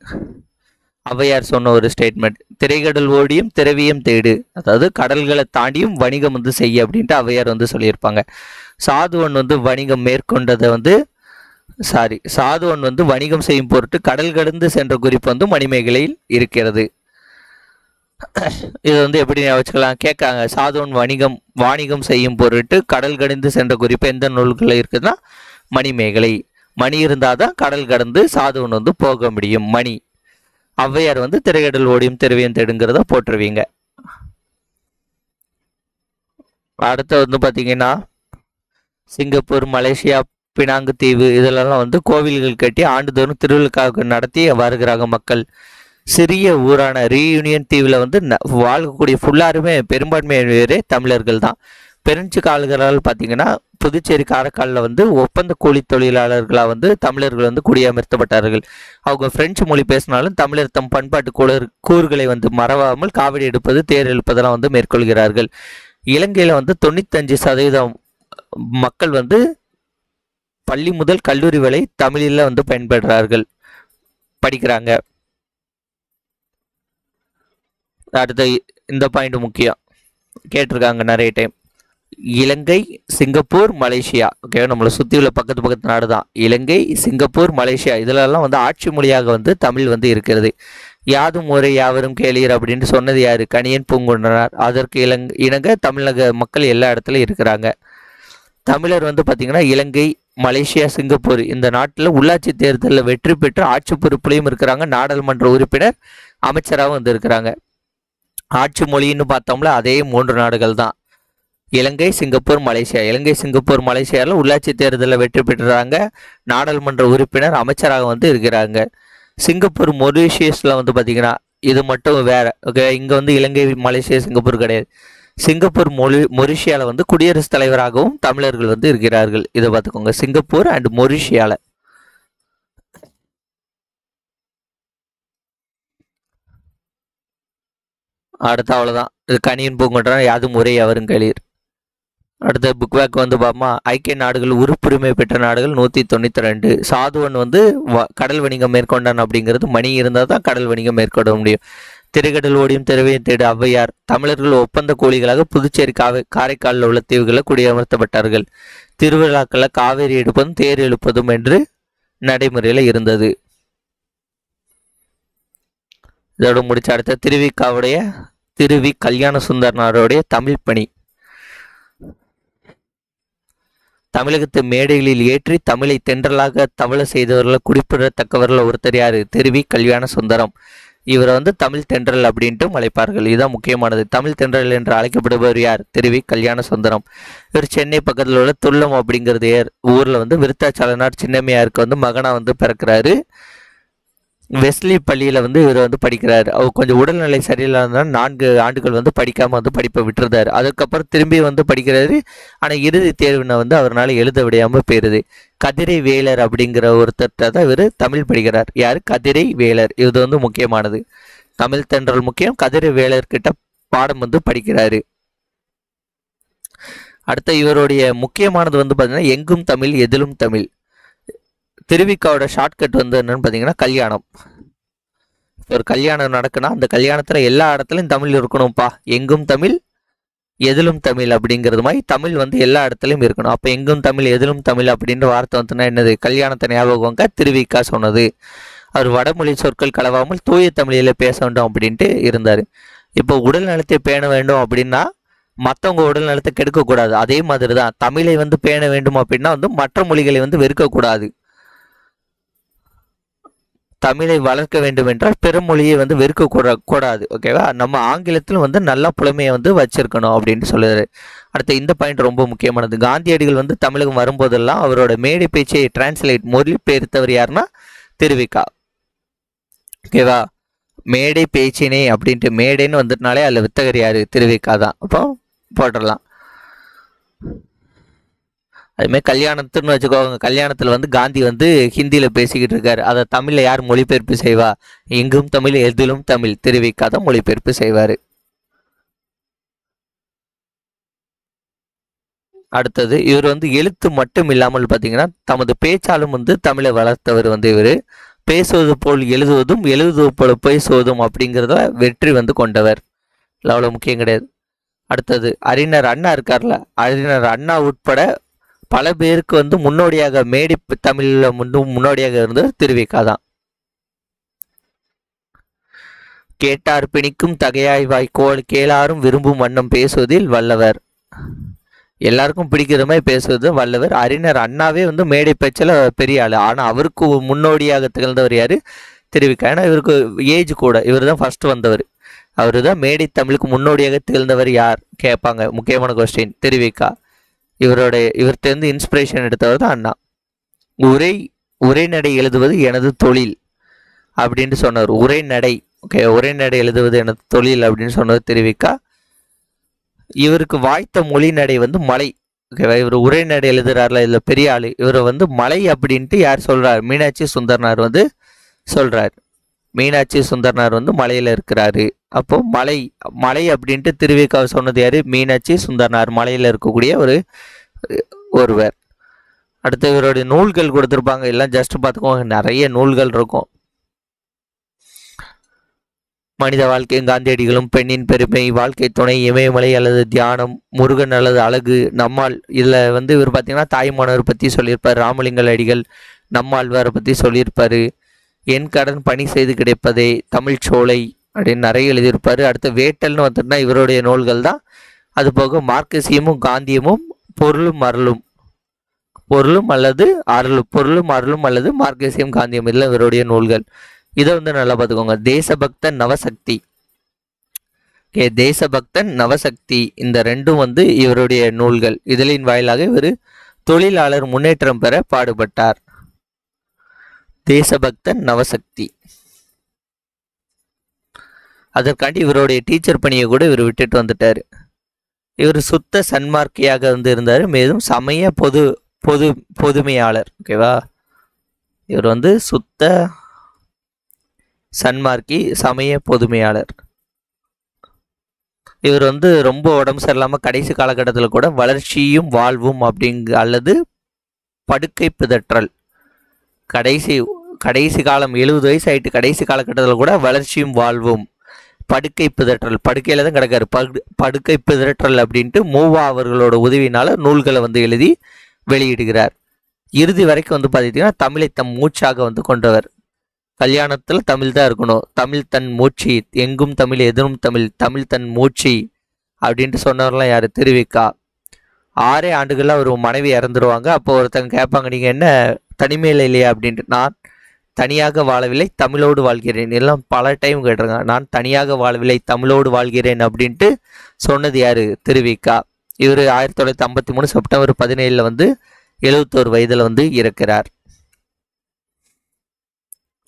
ஔவையார் சொன்ன ஒரு ஸ்டேட்மெண்ட், திரைக்கடல் ஓடியும் திரவியம் தேடு, அதாவது கடல்களை தாண்டியும் வணிகம் வந்து செய்ய அப்படின்ட்டு ஔவையார் வந்து சொல்லியிருப்பாங்க. சாதுவன் வந்து வணிகம் மேற்கொண்டதை வந்து சாதுவன் வந்து வணிகம் செய்யும் பொருட்டு கடல் கடந்து சென்ற குறிப்பு வந்து மணிமேகலையில் இருக்கிறது. இது வந்து எப்படி வச்சுக்கலாம் கேட்காங்க. சாதுவன் வாணிகம் செய்யும் பொருட்டு கடல் கடந்து சென்ற குறிப்பு எந்த நூல்களில் இருக்குதுன்னா மணிமேகலை. மணி இருந்தாதான் கடல் கடந்து சாதுவன் வந்து போக முடியும். மணி. ஔவையார் வந்து திரைக்கடல் ஓடியும் திரவியம் தேடுங்கிறத போட்டுருவீங்க. அடுத்து வந்து பார்த்தீங்கன்னா சிங்கப்பூர், மலேசியா, பினாங்கு தீவு இதெல்லாம் வந்து கோவில்கள் கட்டி ஆண்டுதோறும் திருவிழாக்காக நடத்தி வருகிறாங்க மக்கள். சிறிய ஊரான ரீயூனியன் தீவில் வந்து வாழக்கூடிய ஃபுல்லாருமே பெரும்பான்மையினரே தமிழர்கள் தான். பிரெஞ்சு காலங்களால் பார்த்தீங்கன்னா புதுச்சேரி, காரைக்காலில் வந்து ஒப்பந்த கூலி தொழிலாளர்களாக வந்து தமிழர்கள் வந்து குடியமர்த்தப்பட்டார்கள். அவங்க பிரெஞ்சு மொழி பேசினாலும் தமிழர் தம் பண்பாட்டு கூறுகளை வந்து மறவாமல் காவடி எடுப்பது, தேர் எழுப்பதெல்லாம் வந்து மேற்கொள்கிறார்கள். இலங்கையில் வந்து 95% மக்கள் வந்து பள்ளி முதல் கல்லூரி வரை தமிழில் வந்து பயன்படுறார்கள், படிக்கிறாங்க. அடுத்த இந்த பாயிண்ட் முக்கியம், கேட்டிருக்காங்க நிறைய டைம். இலங்கை, சிங்கப்பூர், மலேசியா, ஓகே, நம்மளை சுற்றி உள்ள பக்கத்து நாடு தான் இலங்கை, சிங்கப்பூர், மலேசியா. இதிலெல்லாம் வந்து ஆட்சி மொழியாக வந்து தமிழ் வந்து இருக்கிறது. யாதும் ஊரே யாவரும் கேளீர் அப்படின்ட்டு சொன்னது யாரு? கணியன் பூங்குன்றனார். அதற்கு இணங்க தமிழக மக்கள் எல்லா இடத்துலையும் இருக்கிறாங்க. தமிழர் வந்து பார்த்தீங்கன்னா இலங்கை, மலேசியா, சிங்கப்பூர் இந்த நாட்டில் உள்ளாட்சி தேர்தலில் வெற்றி பெற்று ஆட்சி பொறுப்புலையும் இருக்கிறாங்க. நாடாளுமன்ற உறுப்பினர், அமைச்சராகவும் வந்து இருக்கிறாங்க. ஆட்சி மொழின்னு பார்த்தோம்ல அதே 3 நாடுகள் தான், இலங்கை, சிங்கப்பூர், மலேசியா. இலங்கை, சிங்கப்பூர், மலேசியாவில் உள்ளாட்சி தேர்தலில் வெற்றி பெற்றுறாங்க. நாடாளுமன்ற உறுப்பினர், அமைச்சராக வந்து இருக்கிறாங்க. சிங்கப்பூர், மொரீஷியஸில் வந்து பார்த்தீங்கன்னா இது மட்டும் வேற, ஓகே. இங்கே வந்து இலங்கை, மலேசியா, சிங்கப்பூர் கிடையாது. சிங்கப்பூர் மொரீஷியாவில் வந்து குடியரசுத் தலைவராகவும் தமிழர்கள் வந்து இருக்கிறார்கள். இதை பார்த்துக்கோங்க, சிங்கப்பூர் அண்ட் மொரீஷியாவில். அடுத்த அவ்வளோதான். இது கணியன் பூங்குன்றனார், யாதும் ஊரே யாவரும் கேளீர். அடுத்த புக் பேக் வந்து பார்ப்போமா, ஐக்கிய நாடுகள் உறுப்புரிமை பெற்ற நாடுகள் 192. சாதுவன் வந்து கடல் வணிகம் மேற்கொண்டான் அப்படிங்கிறது மணி இருந்தால் தான் கடல் வணிகம் மேற்கொள்ள முடியும். திரைக்கடல் ஓடியும் திரவியம் தேடு ஔவையார். தமிழர்கள் ஒப்பந்த கூலிகளாக புதுச்சேரி, காரைக்காலில் உள்ள தீவுகளில் குடியமர்த்தப்பட்டார்கள். திருவிழாக்களில் காவேரி எடுப்பதும் தேர் எழுப்பதும் என்று நடைமுறையில் இருந்தது. இதோடு முடிச்ச அடுத்த திருவி கல்யாண சுந்தரனாருடைய தமிழ் பணி. தமிழகத்து மேடைகளில் ஏற்றி தமிழை தென்றலாக தவள செய்தவர்கள் குறிப்பிடத்தக்கவர்கள் ஒருத்தர் யாரு? திருவி கல்யாண சுந்தரம். இவரை வந்து தமிழ் தென்றல் அப்படின்ட்டு அழைப்பார்கள். இதுதான் முக்கியமானது. தமிழ் தென்றல் என்று அழைக்கப்படுபவர் யார்? திருவி கல்யாண சுந்தரம். இவர் சென்னை பக்கத்தில் உள்ள துல்லம் அப்படிங்கிறது ஊரில் வந்து விருத்தாச்சலனார் சின்னம்மையாருக்கு வந்து மகனாக வந்து பிறக்கிறாரு. வெஸ்லி பள்ளியில் வந்து இவர் வந்து படிக்கிறார். அவர் கொஞ்சம் உடல்நிலை சரியில்லாதனால 4 ஆண்டுகள் வந்து படிக்காமல் வந்து படிப்பை விட்டுருந்தார். அதுக்கப்புறம் திரும்பி வந்து படிக்கிறாரு. ஆனால் இறுதி தேர்வினை வந்து அவரால் எழுத விடாமல் போயிருது. கதிரை வேலர் அப்படிங்கிற ஒருத்தர் தான் இவர் தமிழ் படிக்கிறார். யார்? கதிரை வேலர். இது வந்து முக்கியமானது. தமிழ் தென்றல் முக்கியம். கதிரை வேலர்கிட்ட பாடம் வந்து படிக்கிறாரு. அடுத்த இவருடைய முக்கியமானது வந்து பார்த்தீங்கன்னா எங்கும் தமிழ் எதிலும் தமிழ். திருவிக்காவோட ஷார்ட்கட் வந்து என்னன்னு பார்த்தீங்கன்னா கல்யாணம். ஒரு கல்யாணம் நடக்குன்னா அந்த கல்யாணத்தில் எல்லா இடத்துலையும் தமிழ் இருக்கணும்ப்பா. எங்கும் தமிழ் எதிலும் தமிழ் அப்படிங்கிறது மாதிரி தமிழ் வந்து எல்லா இடத்துலையும் இருக்கணும். அப்போ எங்கும் தமிழ் எதிலும் தமிழ் அப்படின்ற வார்த்தை வந்துன்னா என்னது? கல்யாணத்தை ஞாபகம் திருவிக்கா சொன்னது. அவர் வடமொழி சொற்கள் கலவாமல் தூய தமிழில் பேச வேண்டும் அப்படின்ட்டு இருந்தார். இப்போ உடல் நலத்தை பேண வேண்டும் அப்படின்னா மற்றவங்க உடல் நலத்தை கெடுக்கக்கூடாது. அதே மாதிரி தான் தமிழை வந்து பேண வேண்டும் அப்படின்னா வந்து மற்ற மொழிகளை வந்து வெறுக்கக்கூடாது. தமிழை வளர்க்க வேண்டும் என்றால் பிற மொழியை வந்து வெறுக்க கூடாது. ஓகேவா? நம்ம ஆங்கிலத்திலும் வந்து நல்ல புலமையை வந்து வச்சிருக்கணும் அப்படின்னு சொல்லுறாரு. அடுத்து இந்த பாயிண்ட் ரொம்ப முக்கியமானது. காந்தியடிகள் வந்து தமிழகம் வரும்போதெல்லாம் அவரோட மேடை பேச்சை மொழிபெயர்த்தவர் யாருன்னா திருவிக்கா. ஓகேவா? மேடை பேச்சினே அப்படின்ட்டு மேடைன்னு வந்துட்டனாலே அதில் வித்தகர் யாரு? திருவிக்கா தான். அப்போ போட்டுடலாம். அதுமாதிரி கல்யாணத்துன்னு வச்சுக்கோங்க. கல்யாணத்தில் வந்து காந்தி வந்து ஹிந்தியில் பேசிக்கிட்டு இருக்காரு. அதை தமிழில் யார் மொழிபெயர்ப்பு செய்வா? எங்கும் தமிழ் எதிலும் தமிழ். திருவிக்கா தான் மொழிபெயர்ப்பு செய்வார். அடுத்தது இவர் வந்து எழுத்து மட்டும் இல்லாமல் பார்த்தீங்கன்னா தமது பேச்சாலும் வந்து தமிழை வளர்த்தவர் வந்து இவர். பேசுவது போல் எழுதுவதும் எழுதுவது போல பேசுவதும் அப்படிங்கிறத வெற்றி வந்து கொண்டவர். அவ்வளோ முக்கியம் கிடையாது. அடுத்தது அறிஞர் அண்ணா இருக்கார்ல, அறிஞர் அண்ணா உட்பட பல பேருக்கு வந்து முன்னோடியாக மேடை தமிழில் முன்னோடியாக இருந்தவர் திருவிக்கா தான். கேட்டார் பிணிக்கும் தகையாய் வாய்க்கோள் கேளாரும் விரும்பும் வண்ணம் பேசுவதில் வல்லவர். எல்லாருக்கும் பிடிக்கிற மாதிரி பேசுவது வல்லவர். அறிஞர் அண்ணாவே வந்து மேடை பேச்சில் பெரிய ஆள். ஆனால் அவருக்கு முன்னோடியாக திகழ்ந்தவர் யார்? திருவிக்கா. ஏன்னா இவருக்கு ஏஜ் கூட, இவர் தான் ஃபர்ஸ்ட் வந்தவர். அவர் தான் மேடை தமிழுக்கு முன்னோடியாக திகழ்ந்தவர் யார் கேட்பாங்க, முக்கியமான கொஸ்டின். திருவிக்கா. இவர்கிட்ட இன்ஸ்பிரேஷன் எடுத்தவர் தான் அண்ணா. உரைநடை எழுதுவது எனது தொழில் அப்படின்னு சொன்னார். உரைநடை, ஓகே, உரைநடை எழுதுவது எனது தொழில் அப்படின்னு சொன்னது திருவிக்கா. இவருக்கு வாய்த்த மொழி நடை வந்து மலை. ஓகேவா, இவர் உரைநடை எழுதுறாருல, இதில் பெரிய ஆள். இவரை வந்து மலை அப்படின்ட்டு யார் சொல்றார்? மீனாட்சி சுந்தரனார் வந்து சொல்றார். மீனாட்சி சுந்தரனார் வந்து மலையில இருக்கிறாரு. அப்போ மலை மலை அப்படின்ட்டு திருவிக்காவை சொன்னது யாரு? மீனாட்சி சுந்தரனார், மலையில இருக்கக்கூடிய ஒருவர். அடுத்து இவருடைய நூல்கள் கொடுத்துருப்பாங்க, எல்லாம் ஜஸ்ட் பார்த்துக்கோங்க, நிறைய நூல்கள் இருக்கும். மனித வாழ்க்கையும் காந்தியடிகளும், பெண்ணின் பெருமை, வாழ்க்கை துணை, இமயமலை அல்லது தியானம், முருகன் அல்லது அழகு, நம்மால். இதில் வந்து இவர் பார்த்தீங்கன்னா தாய்மானவர் பற்றி சொல்லியிருப்பார். ராமலிங்கல் அடிகள் நம்மாழ்வாரை பற்றி சொல்லியிருப்பார். என் கடன் பணி செய்து கிடைப்பதே, தமிழ் சோலை அப்படின்னு நிறைய எழுதியிருப்பார். அடுத்து வேட்டல்னு வந்துட்டுனா இவருடைய நூல்கள் தான். அது போக மார்க்சியமும் காந்தியமும், பொருளும் அருளும், பொருளும் அருளும் அல்லது மார்க்சியம் காந்தியம், இதில் இவருடைய நூல்கள். இதை வந்து நல்லா பார்த்துக்கோங்க. தேசபக்தன் நவசக்தி, தேசபக்தன் நவசக்தி, இந்த ரெண்டும் வந்து இவருடைய நூல்கள். இதழின் வாயிலாக இவர் தொழிலாளர் முன்னேற்றம் பெற பாடுபட்டார். தேசபக்தன் நவசக்தி. அதற்காண்டி இவருடைய டீச்சர் பணியை கூட இவர் விட்டுட்டு வந்துட்டார். இவர் சுத்த சன்மார்க்கியாக வந்து இருந்தார். மேலும் சமய பொதுமையாளர். ஓகேவா, இவர் வந்து சுத்த சன்மார்க்கி, சமய பொதுமையாளர். இவர் வந்து ரொம்ப உடம்பு சரியில்லாமல் கடைசி காலகட்டத்தில் கூட வளர்ச்சியும் வாழ்வும் அல்லது படுக்கை பிதற்றல், கடைசி காலம் 70 வயசு ஆயிட்டு, கடைசி காலகட்டத்தில் கூட வளர்ச்சியும் வாழ்வும், படுக்கை பிதற்றல், படுக்கையில் தான் கிடக்காரு, படுக்கை பிதற்றல் அப்படின்ட்டு மூவா அவர்களோட உதவியினால நூல்களை வந்து எழுதி வெளியிடுகிறார். இறுதி வரைக்கும் வந்து பார்த்தீங்கன்னா தமிழை தம் மூச்சாக வந்து கொண்டவர். கல்யாணத்தில் தமிழ் தான் இருக்கணும், தமிழ் தன் மூச்சு, எங்கும் தமிழ் எதிரும் தமிழ், தமிழ் தன் மூச்சு அப்படின்ட்டு சொன்னவர்லாம் யார்? திருவிக்கா. 6 ஆண்டுகளில் அவர் மனைவி இறந்துருவாங்க. அப்போ ஒருத்தங்க கேட்பாங்க, நீங்கள் என்ன தனிமையில் இல்லையா அப்படின்ட்டு. நான் தனியாக வாழவில்லை, தமிழோடு வாழ்கிறேன். எல்லாம் பல டைம் கேட்டிருக்காங்க. நான் தனியாக வாழவில்லை, தமிழோடு வாழ்கிறேன் அப்படின்ட்டு சொன்னது யார்? திருவிக்கா. இவர் 1953 செப்டம்பர் 17 வந்து 71 வயதில் வந்து இறக்கிறார்.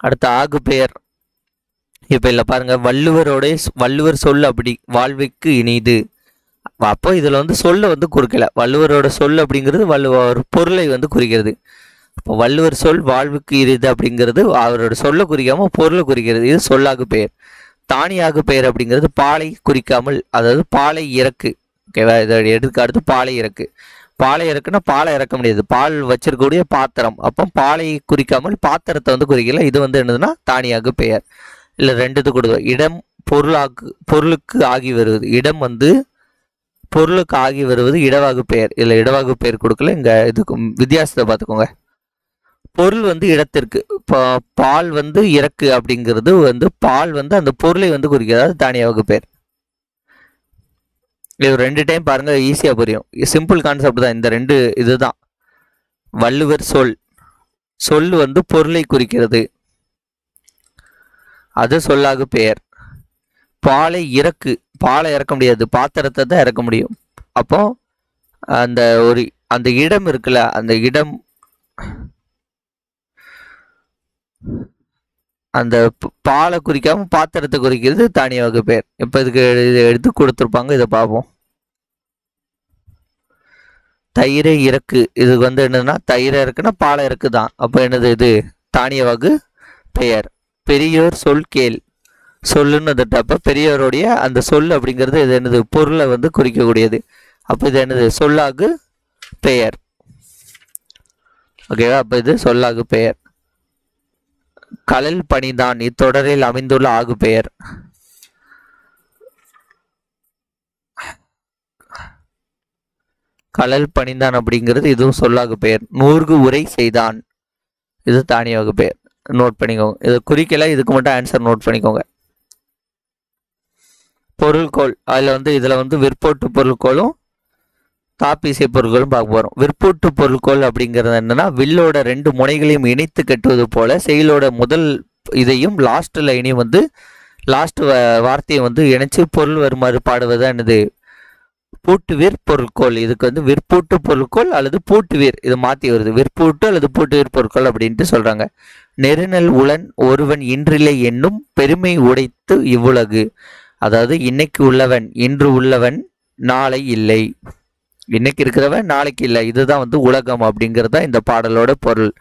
அடுத்த ஆகு பெயர். இப்போ இல்லை பாருங்க, வள்ளுவர் சொல் அப்படி வாழ்வுக்கு இனிது. அப்போ இதில் வந்து சொல்ல வந்து குறிக்கல. வள்ளுவரோட சொல் அப்படிங்கிறது வள்ளுவர் பொருளை வந்து குறிக்கிறது. இப்போ வள்ளுவர் சொல் வாழ்வுக்கு இனிது அப்படிங்கிறது அவரோட சொல்ல குறிக்காமல் பொருளை குறிக்கிறது. இது சொல்லாகு பெயர். தானியாகு பெயர் அப்படிங்கிறது பாலை குறிக்காமல், அதாவது பாலை இறக்கு. ஓகேவா, இதை எடுத்துக்காடுத்து பாலை இறக்கு. பாலை இறக்குன்னா பாலை இறக்க முடியாது, பால் வச்சிருக்கக்கூடிய பாத்திரம். அப்போ பாலை குறிக்காமல் பாத்திரத்தை வந்து குறிக்கல. இது வந்து என்னதுன்னா தானியாகு பெயர். இல்லை ரெண்டுத்து கொடுக்கும். இடம் பொருளுக்கு ஆகி வருவது, இடம் வந்து பொருளுக்கு ஆகி வருவது இடவாகு பெயர். இதில் இடவாகு பெயர் கொடுக்கல. இங்கே இதுக்கு வித்தியாசத்தை பார்த்துக்கோங்க. பொருள் வந்து இடத்திற்கு, இப்போ பால் வந்து இறக்கு அப்படிங்கிறது வந்து பால் வந்து அந்த பொருளை வந்து குறிக்கிறது, தானியாகு பெயர். இது 2 டைம் பாருங்க, ஈஸியா புரியும். சிம்பிள் கான்செப்ட் தான் இந்த 2 இதுதான். வள்ளுவர் சொல் வந்து பொருளை குறிக்கிறது, அது சொல்லாகு பெயர். பாலை இறக்க முடியாது, பாத்திரத்தை தான் இறக்க முடியும். அப்போ அந்த இடம் இருக்குல்ல, அந்த இடம், அந்த பாலை குறிக்காம பாத்திரத்தை குறிக்கிறது தானியாகு பெயர். இப்ப இதுக்கு எடுத்து கொடுத்துருப்பாங்க, இதை பார்ப்போம். தயிரை இறக்கு, இதுக்கு வந்து என்னன்னா தயிரை இறக்குன்னா பாலை இறக்கு தான். அப்போ என்னது? இது தானியவாகு பெயர். பெரியோர் சொல் கேள், சொல்லுன்னு அப்ப பெரியோருடைய அந்த சொல் அப்படிங்கிறது இது என்னது? பொருளை வந்து குறிக்கக்கூடியது. அப்போ இது என்னது? சொல்லாகு பெயர். ஓகேவா, அப்போ இது சொல்லாகு பெயர். கழல் பணிதான் இத்தொடரில் அமைந்துள்ள ஆகு பெயர். கழல் பணிந்தான் அப்படிங்கிறது இதுவும் சொல்லாகு பெயர். நூறு உரை செய்தான் இது தானியகு பெயர். நோட் பண்ணிக்கோங்க. இது குறிக்கல, இதுக்கு மட்டும் ஆன்சர் நோட் பண்ணிக்கோங்க. பொருள்கோள் இதில் விற்போட்டு பொருள்கோளும் தாப்பீசை பொருட்களும் பார்க்க போகிறோம். விற்போட்டு பொருட்கோள் அப்படிங்கிறது என்னன்னா, வில்லோட 2 முனைகளையும் இணைத்து கட்டுவது போல செயலோட முதல் இதையும் லாஸ்ட் லைனையும் லாஸ்ட் வார்த்தையை இணைச்சு பொருள் வருமாறு பாடுவதுதான் என்னது பூட்டுவீர் பொருட்கோள். இதுக்கு விற்பூட்டு பொருட்கோள் அல்லது பூட்டுவீர், இது மாற்றி வருது. விற்பூட்டு அல்லது பூட்டுவீர் பொருட்கோள் அப்படின்ட்டு சொல்றாங்க. நெருநல் உளன் ஒருவன் இன்றில்லை என்னும் பெருமை உடைத்து இவ்வுலகு. அதாவது இன்னைக்கு உள்ளவன் இன்று உள்ளவன் நாளை இல்லை, இன்னைக்கு இருக்கிறவன் நாளைக்கு இல்லை, இதுதான் உலகம் அப்படிங்கிறது தான் இந்த பாடலோட பொருள்.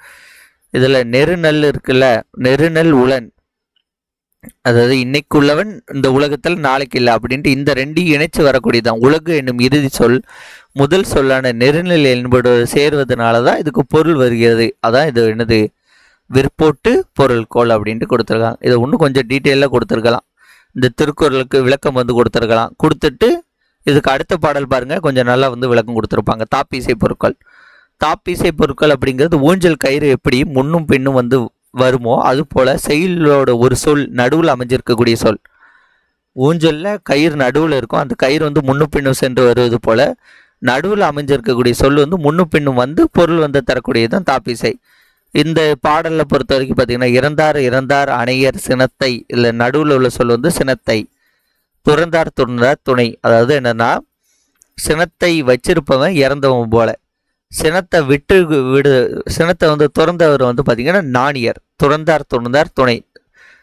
இதுல நெருநல் இருக்குல்ல, நெருநல் உளன், அதாவது இன்னைக்கு உள்ளவன் இந்த உலகத்தில் நாளைக்கு இல்லை அப்படின்ட்டு இந்த 2 இணைச்சு வரக்கூடியதான் உலகு என்னும் இறுதி சொல். முதல் சொல்லான நெருநல் என்பது சேர்வதனாலதான் இதுக்கு பொருள் வருகிறது. அதான் இது என்னது விற்போட்டு பொருள்கோள் அப்படின்ட்டு கொடுத்துருக்காங்க. இதை இன்னும் கொஞ்சம் டீட்டெயிலாக கொடுத்துருக்கலாம். இந்த திருக்குறளுக்கு விளக்கம் கொடுத்துருக்கலாம். கொடுத்துட்டு இதுக்கு அடுத்த பாடல் பாருங்க, கொஞ்சம் நல்லா விளக்கம் கொடுத்துருப்பாங்க. தாப்பீசை பொருட்கள். தாப்பீசை பொருட்கள் அப்படிங்கிறது ஊஞ்சல் கயிறு எப்படி முன்னும் பின்னும் வருமோ அது போல செயலோட ஒரு சொல் நடுவில் அமைஞ்சிருக்கக்கூடிய சொல். ஊஞ்சல்ல கயிறு நடுவில் இருக்கும், அந்த கயிறு முன்னும் பின்னும் சென்று வருவது போல நடுவில் அமைஞ்சிருக்கக்கூடிய சொல் முன்னும் பின்னும் பொருள் தரக்கூடியதுதான் தாப்பீசை. இந்த பாடலை பொறுத்த வரைக்கும் பார்த்தீங்கன்னா, இறந்தார் அணையர் சினத்தை, இல்லை நடுவில் உள்ள சொல் சினத்தை. துறந்தார் துணை, அதாவது என்னன்னா சினத்தை வச்சிருப்பவன் இறந்தவன் போல, சினத்தை சினத்தை துறந்தவர் பார்த்தீங்கன்னா நாணியர். துறந்தார் துணை,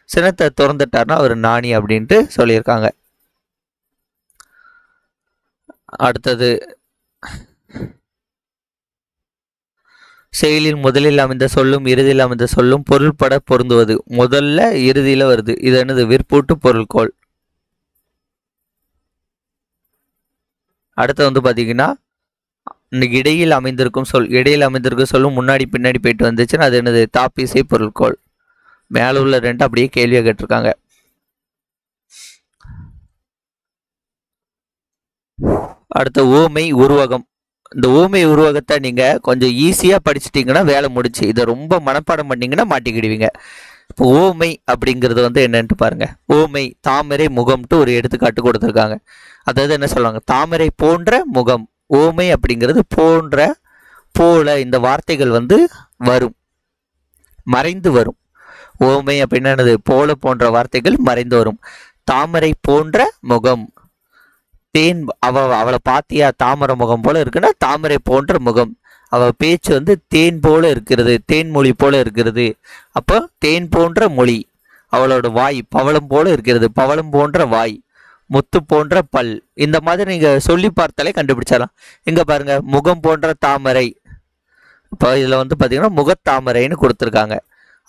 சினத்தை துறந்துட்டார்னா அவர் நாணி அப்படின்ட்டு சொல்லியிருக்காங்க. அடுத்தது செயலில் முதலில் அமைந்த சொல்லும் இறுதியில் அமைந்த சொல்லும் பொருள்பட பொருந்துவது. முதல்ல இறுதியில வருது, இது என்னது விற்பூட்டு பொருள்கோள். அடுத்து பார்த்தீங்கன்னா, இடையில் அமைந்திருக்கும் சொல், இடையில் அமைந்திருக்கும் சொல்லும் முன்னாடி பின்னாடி போயிட்டு வந்துச்சுன்னா அது என்னது தாப்பீசை பொருள்கோள். மேல உள்ள 2 அப்படியே கேள்வியாக கேட்டிருக்காங்க. அடுத்த ஊமை உருவகம். இந்த ஊமை உருவகத்தை நீங்க கொஞ்சம் ஈஸியா படிச்சுட்டீங்கன்னா வேலை முடிச்சு. இதை ரொம்ப மனப்பாடம் பண்ணீங்கன்னா மாட்டிக்கிடுவீங்க. இப்போ ஊமை அப்படிங்கிறது என்னன்ட்டு பாருங்க. ஊமை தாமரை முகம்ட்டு ஒரு எடுத்துக்காட்டு கொடுத்துருக்காங்க. அதாவது என்ன சொல்லுவாங்க, தாமரை போன்ற முகம். ஊமை அப்படிங்கிறது போன்ற போல இந்த வார்த்தைகள் வரும், மறைந்து வரும். ஊமை அப்படின்னா என்னது, போல போன்ற வார்த்தைகள் மறைந்து வரும். தாமரை போன்ற முகம், தேன் அவளை பாத்தியா தாமரை முகம் போல இருக்குன்னா தாமரை போன்ற முகம். அவ பேச்சு தேன் போல இருக்கிறது, தேன்மொழி போல இருக்கிறது. அப்போ தேன் போன்ற மொழி. அவளோட வாய் பவளம் போல இருக்கிறது, பவளம் போன்ற வாய். முத்து போன்ற பல். இந்த மாதிரி நீங்க சொல்லி பார்த்தாலே கண்டுபிடிச்சிடலாம். இங்க பாருங்க, முகம் போன்ற தாமரை. இப்போ இதுல பாத்தீங்கன்னா முகத்தாமரைன்னு கொடுத்துருக்காங்க.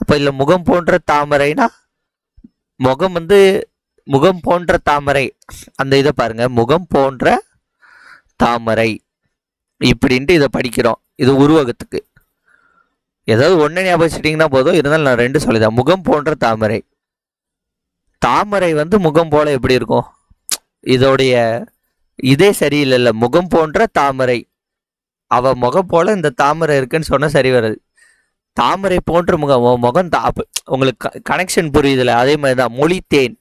அப்போ இதுல முகம் போன்ற தாமரைனா முகம் முகம் போன்ற தாமரை, அந்த இதை பாருங்க, முகம் போன்ற தாமரை இப்படின்ட்டு இதை படிக்கிறோம். இது உருவகத்துக்கு ஏதாவது ஒன்று ஞாபகிச்சிட்டிங்கன்னா போதும். இருந்தாலும் நான் 2 சொல்லிதான். முகம் போன்ற தாமரை, தாமரை முகம் போல எப்படி இருக்கும், இதோடைய இதே சரியில்லை. முகம் போன்ற தாமரை, அவ முகம் போல இந்த தாமரை இருக்குன்னு சொன்னா சரி வராது. தாமரை போன்ற முகம், முகம் உங்களுக்கு கனெக்ஷன் புரியுதுல. அதே மாதிரிதான் மொழி தேன்,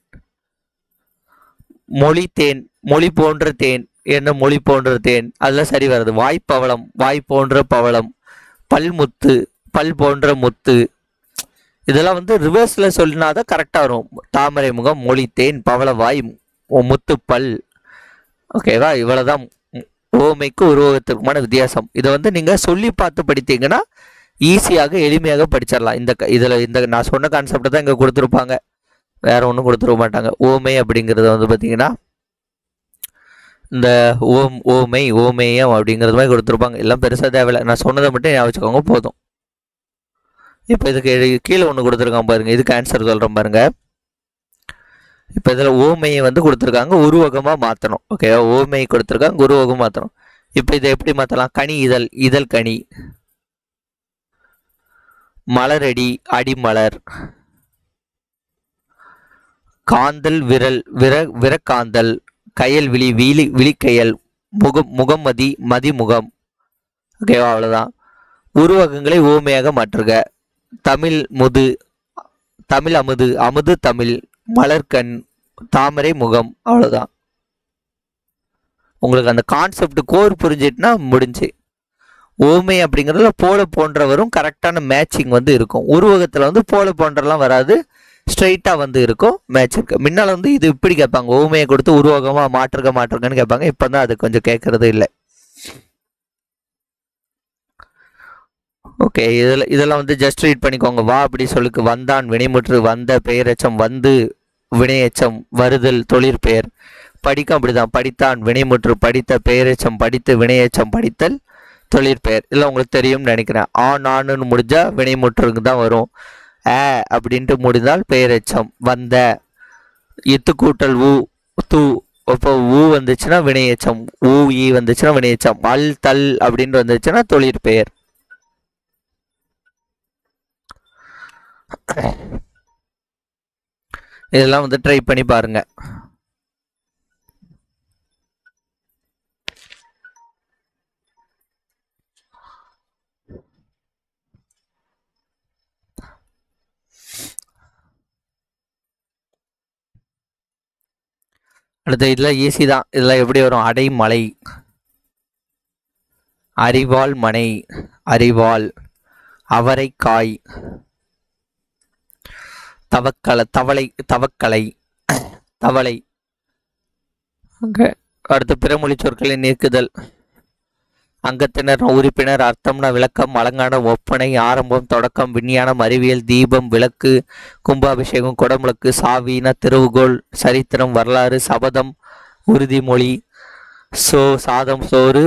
மொழி தேன், மொழி போன்ற தேன் என்ன மொழி போன்ற தேன், அதெல்லாம் சரி வராது. வாய்ப்பவளம், வாய் போன்ற பவளம். பல்முத்து, பல் போன்ற முத்து. இதெல்லாம் ரிவர்ஸ்ல சொல்லினாதான் கரெக்டா வரும். தாமரை முகம், மொழி தேன், பவள வாய், முத்து பல். ஓகேவா? இவ்வளவுதான் ஓமைக்கு உருவகத்திற்குமான வித்தியாசம். இதை நீங்க சொல்லி பார்த்து படித்தீங்கன்னா ஈஸியாக எளிமையாக படிச்சிடலாம். இந்த நான் சொன்ன கான்செப்டை தான் இங்க கொடுத்துருப்பாங்க, வேற ஒன்றும் கொடுத்துருக்க மாட்டாங்க. ஓமை அப்படிங்கிறது பார்த்தீங்கன்னா இந்த ஓமை ஓமேயம் அப்படிங்கிறது மாதிரி கொடுத்துருப்பாங்க. எல்லாம் பெருசாக தேவையில்லை, நான் சொன்னதை மட்டும் ஞாபகிச்சுக்கோங்க போதும். இப்போ இதுக்கு கீழே ஒன்று கொடுத்துருக்காங்க பாருங்க, இதுக்கு ஆன்சர் சொல்கிறேன் பாருங்க. இப்போ இதில் ஓமையை கொடுத்துருக்காங்க, உருவகமாக மாற்றணும். ஓகே, ஓமையை கொடுத்துருக்காங்க, உருவகம் மாற்றணும். இப்போ இதை எப்படி மாற்றலாம்? கனி இதழ், இதழ் கனி. மலரடி, அடிமலர். காந்தல் விரல் விரக்காந்தல், கயல் விழி விழிக்கயல், முகம்மதி மதிமுகம். ஓகேவா? அவ்வளோதான். உருவகங்களை ஊமையாக மாற்றுக. தமிழ் அமுது, அமுது தமிழ், மலர்கண், தாமரை முகம். அவ்வளோதான். உங்களுக்கு அந்த கான்செப்ட் கோர் புரிஞ்சிட்டுனா முடிஞ்சு. ஓமை அப்படிங்கிறதுல போல போன்ற வரும், கரெக்டான மேட்சிங் வந்து இருக்கும். உருவகத்தில் வந்து போல போன்றலாம் வராது, ஸ்ட்ரைட்டாக வந்து இருக்கும், மேட்ச் இருக்கு. முன்னால் வந்து இது இப்படி கேட்பாங்க, ஓமையை கொடுத்து உருவகமாக மாற்றுங்கன்னு கேட்பாங்க. இப்போ தான் அது கொஞ்சம் கேட்கறது இல்லை. ஓகே, இதெல்லாம் வந்து ஜஸ்ட் ரீட் பண்ணிக்கோங்க. வா அப்படி சொல்லுக்கு வந்தான் வினைமுற்று, வந்த பெயரெச்சம், வந்து வினையெச்சம், வருதல் தொழிற்பெயர். படிக்க அப்படிதான், படித்தான் வினைமுற்று, படித்த பெயரெச்சம், படித்து வினையெச்சம், படித்தல் தொழிற்பெயர். இல்லை உங்களுக்கு தெரியும்னு நினைக்கிறேன். நானுன்னு முடிஞ்சா வினைமுற்றுக்கு தான் வரும். அப்படின்ட்டு முடிந்தால் பெயரெச்சம். வந்த இத்து கூட்டல் ஊ தூ, இப்போ ஊ வந்துச்சுன்னா வினையெச்சம், ஊ ஈ வந்துச்சுன்னா வினையெச்சம், அல் தல் அப்படின்னு வந்துச்சுன்னா தொழிற்பெயர். இதெல்லாம் வந்து ட்ரை பண்ணி பாருங்க. அடுத்து இதெல்லாம் ஈஸி தான். இதெல்லாம் எப்படி வரும்? அடைமலை, அறிவாள் மனை, அறிவாள், அவரைக்காய், தவக்கலை. ஓகே. அடுத்து பிறமொழி சொற்களை நீக்குதல். அங்கத்தினர், உறுப்பினர், அர்த்தம்னா விளக்கம், அலங்காரம், ஒப்பனை, ஆரம்பம், தொடக்கம், விஞ்ஞானம், அறிவியல், தீபம், விளக்கு, கும்பாபிஷேகம், குடமுழக்கு, சாவினா திருவுகோள், சரித்திரம், வரலாறு, சபதம், உறுதிமொழி, சாதம், சோறு,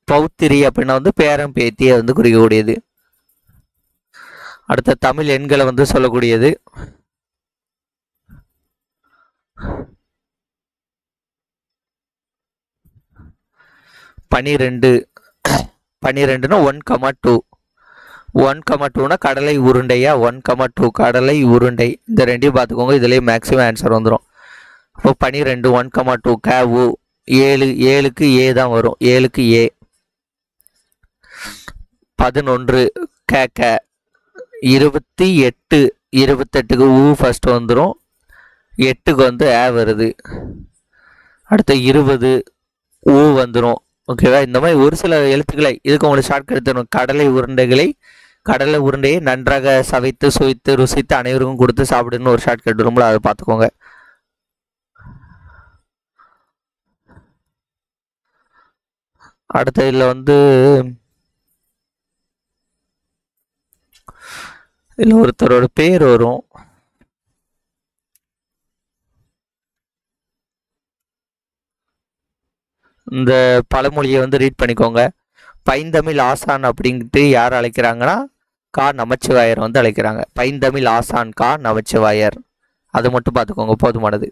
பௌத்திரி அப்படின்னா வந்து பேரம் பேத்தியை வந்து குறிக்கக்கூடியது. அடுத்த தமிழ் எண்களை வந்து சொல்லக்கூடியது. 12 12னா 1,2 1,2னா கடலை உருண்டையா, 1,2 கடலை உருண்டை. இந்த ரெண்டையும் பார்த்துக்கோங்க, இதுலேயே மேக்ஸிமம் ஆன்சர் வந்துடும். அப்போ 12 1,2 கேவு 7க்கு ஏ தான் வரும், 7க்கு ஏ. 11 கேக்க. 28 28க்கு ஊ ஃபர்ஸ்ட் வந்துடும், 8க்கு வந்து ஏ வருது. அடுத்த 20 ஊ வந்துடும். ஓகேவா? இந்த மாதிரி ஒரு சில எழுத்துக்களை இதுக்கு உங்களுக்கு ஷார்ட்கட் தரும். கடலை உருண்டையை நன்றாக சவைத்து சுவைத்து ருசித்து அனைவருக்கும் கொடுத்து சாப்பிடுன்னு ஒரு ஷார்ட்கட் வரும்ல, அதை பார்த்துக்கோங்க. அடுத்த இதில் வந்து இதில் ஒருத்தரோட பேர் வரும். இந்த பழமொழியை வந்து ரீட் பண்ணிக்கோங்க. பைந்தமிழ் ஆசான் அப்படின்ட்டு யார் அழைக்கிறாங்கன்னா கா நமச்சிவாயர் வந்து அழைக்கிறாங்க. பைந்தமிழ் ஆசான் கா நமச்சிவாயர், அது மட்டும் பார்த்துக்கோங்க, போதுமானது.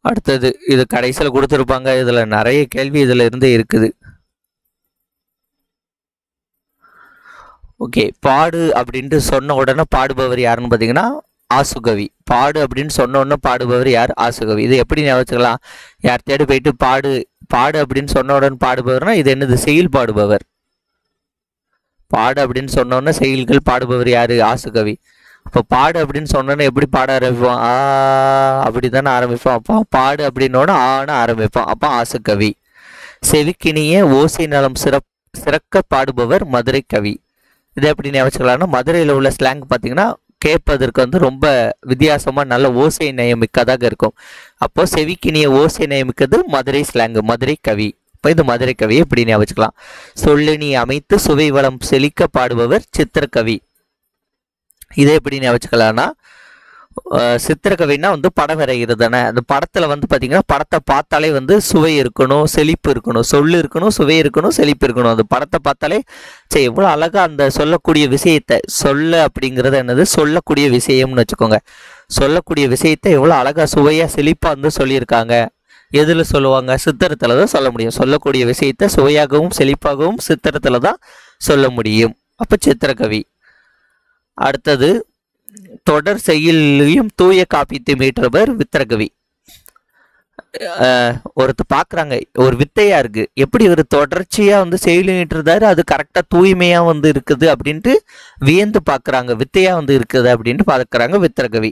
அடுத்தது இது கடைசியில் கொடுத்துருப்பாங்க. இதில் நிறைய கேள்வி இதில் இருந்து இருக்குது. ஓகே, பாடு அப்படின்ட்டு சொன்ன உடனே பாடுபவர் யாருன்னு பார்த்தீங்கன்னா ஆசுகவி. பாடு அப்படின்னு சொன்ன உடனே பாடுபவர் யார்? ஆசுகவி. இது எப்படி ஞாபகம்? யார் தேடி போயிட்டு பாடு அப்படின்னு சொன்ன உடனே பாடுபவர்னா இது என்னது? செயல் பாடுபவர். பாடு அப்படின்னு சொன்ன உடனே செயல்கள் பாடுபவர் யாரு? ஆசுகவி. அப்போ பாடு அப்படின்னு சொன்னோன்னே எப்படி பாட ஆரம்பிப்போம்? அப்படி தானே ஆரம்பிப்போம். அப்போ பாடு அப்படின்னோட ஆன ஆரம்பிப்போம். அப்போ ஆசுகவி. செவிக்கினிய ஓசை நலம் சிறக்க பாடுபவர் மதுரை கவி. இதை எப்படி ஞாபகம்னா மதுரையில் உள்ள ஸ்லாங் பார்த்தீங்கன்னா கேட்பதற்கு வந்து ரொம்ப வித்தியாசமாக நல்ல ஓசை நயமிக்கதாக இருக்கும். அப்போ செவிக்கினிய ஓசை நயமிக்கிறது மதுரை ஸ்லாங்கு, மதுரை கவி. இப்போ இந்த மதுரை கவியை எப்படி ஞாபகம்? சொல்லினி அமைத்து சுவை வளம் செழிக்க பாடுபவர் சித்திரக்கவி. இதை எப்படி ஞாபகம்னா சித்திரக்கவின்னா வந்து படம் வரைகிறது தானே. அந்த படத்தில் வந்து பார்த்தீங்கன்னா படத்தை பார்த்தாலே வந்து சுவை இருக்கணும், செழிப்பு இருக்கணும், சொல்லு இருக்கணும், சுவை இருக்கணும், செழிப்பு இருக்கணும். அந்த படத்தை பார்த்தாலே சரி எவ்வளோ அழகாக அந்த சொல்லக்கூடிய விஷயத்தை அப்படிங்கிறது என்னது? சொல்லக்கூடிய விஷயம்னு வச்சுக்கோங்க. சொல்லக்கூடிய விஷயத்தை எவ்வளோ அழகாக சுவையாக செழிப்பாக வந்து சொல்லியிருக்காங்க. எதில் சொல்லுவாங்க? சித்திரத்தில் தான் சொல்ல முடியும். சொல்லக்கூடிய விஷயத்தை சுவையாகவும் செழிப்பாகவும் சித்திரத்தில் தான் சொல்ல முடியும். அப்போ சித்திரக்கவி. அடுத்தது தொடர் செய்யுளையும் தூய காப்பியத்தை மீட்டவர் வித்திரகவி. ஒருத்தர் பார்க்குறாங்க, ஒரு வித்தையா இருக்கு, எப்படி ஒரு தொடர்ச்சியா வந்து செய்யுள் மீட்டுறதாரு, அது கரெக்டாக தூய்மையா வந்து இருக்குது அப்படின்ட்டு வியந்து பார்க்குறாங்க. வித்தையா வந்து இருக்குது அப்படின்ட்டு பார்க்குறாங்க வித்திரகவி.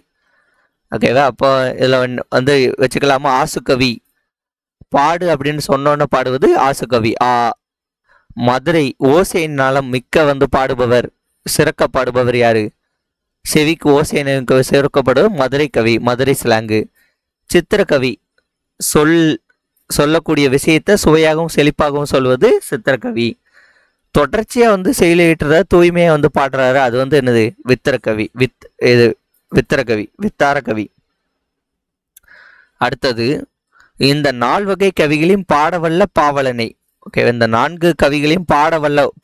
ஓகேவா? அப்போ இதில் வந்து வச்சுக்கலாமா? ஆசுகவி. பாடு அப்படின்னு சொன்னோன்னு பாடுவது ஆசுகவி. மதுரை ஓசையின் நலம் மிக்க வந்து பாடுபவர், சிறக்க பாடுபவர் யாரு? செவிக்கு ஓசையினுக்கு சிறக்கப்படுவது மதுரை கவி, மதுரை ஸ்லாங்கு. சித்திரக்கவி சொல்லக்கூடிய விஷயத்தை சுவையாகவும் செழிப்பாகவும் சொல்வது சித்திரக்கவி. தொடர்ச்சியா வந்து செயலிட்டுறத தூய்மையா வந்து பாடுறாரு, அது வந்து என்னது? வித்திரக்கவி. வித்திரக்கவி, வித்தாரக்கவி. அடுத்தது இந்த 4 வகை கவிகளையும் பாடவல்ல பாவலனை. ஓகே, இந்த 4 கவிகளையும்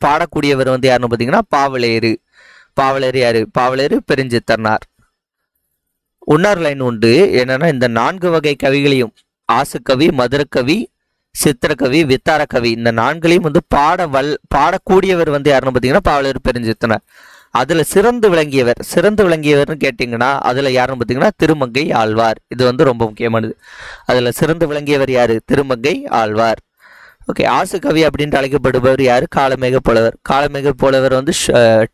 பாடக்கூடியவர் வந்து யாருன்னு பார்த்தீங்கன்னா பாவலேறு. பாவலேறு யாரு? பாவலேறு பெருஞ்சித்தனார். இன்னொரு லைன் உண்டு, என்னன்னா இந்த 4 வகை கவிகளையும் ஆசுக்கவி, மதுரக்கவி, சித்திரக்கவி, வித்தாரக்கவி, இந்த 4களையும் வந்து பாடக்கூடியவர் வந்து யாருன்னு பார்த்தீங்கன்னா பாவலேறு பெருஞ்சித்தனார். அதுல சிறந்து விளங்கியவர்னு கேட்டீங்கன்னா அதுல யாருன்னு பார்த்தீங்கன்னா திருமங்கை ஆழ்வார். இது வந்து ரொம்ப முக்கியமானது. அதுல சிறந்து விளங்கியவர் யாரு? திருமங்கை ஆழ்வார். ஓகே, ஆசுகவி அப்படின்ட்டு அழைக்கப்படுபவர் யாரு? காலமேக புலவர். காலமேக புலவர் வந்து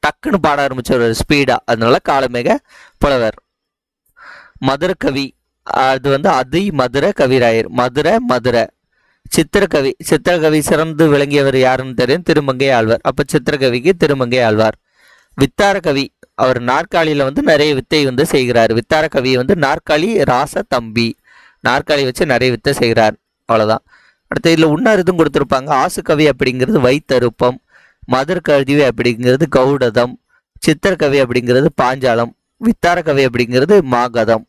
டக்குன்னு பாட ஆரம்பிச்சவர் ஸ்பீடா, அதனால காலமேக புலவர். மதுரக்கவி, அது வந்து மதுர கவிராயர். மதுரை. சித்திரக்கவி சிறந்து விளங்கியவர் யாருன்னு தெரியும்? திருமங்கை ஆழ்வார். அப்ப சித்திரக்கவிக்கு திருமங்கை ஆழ்வார். வித்தாரக்கவி, அவர் நாற்காலியில வந்து நிறைய வித்தை வந்து செய்கிறார். வித்தாரக்கவியை வந்து நாற்காலி ராச தம்பி, நாற்காலி வச்சு நிறைய வித்தை செய்கிறார். அவ்வளவுதான். அடுத்த இதில் இன்னொரு இதுவும் கொடுத்துருப்பாங்க. ஆசுகவி அப்படிங்கிறது வைத்தருப்பம், மதுரக்கவி அப்படிங்கிறது கௌடதம், சித்திரக்கவி அப்படிங்கிறது பாஞ்சாலம், வித்தாரக்கவி அப்படிங்கிறது மாகதம்.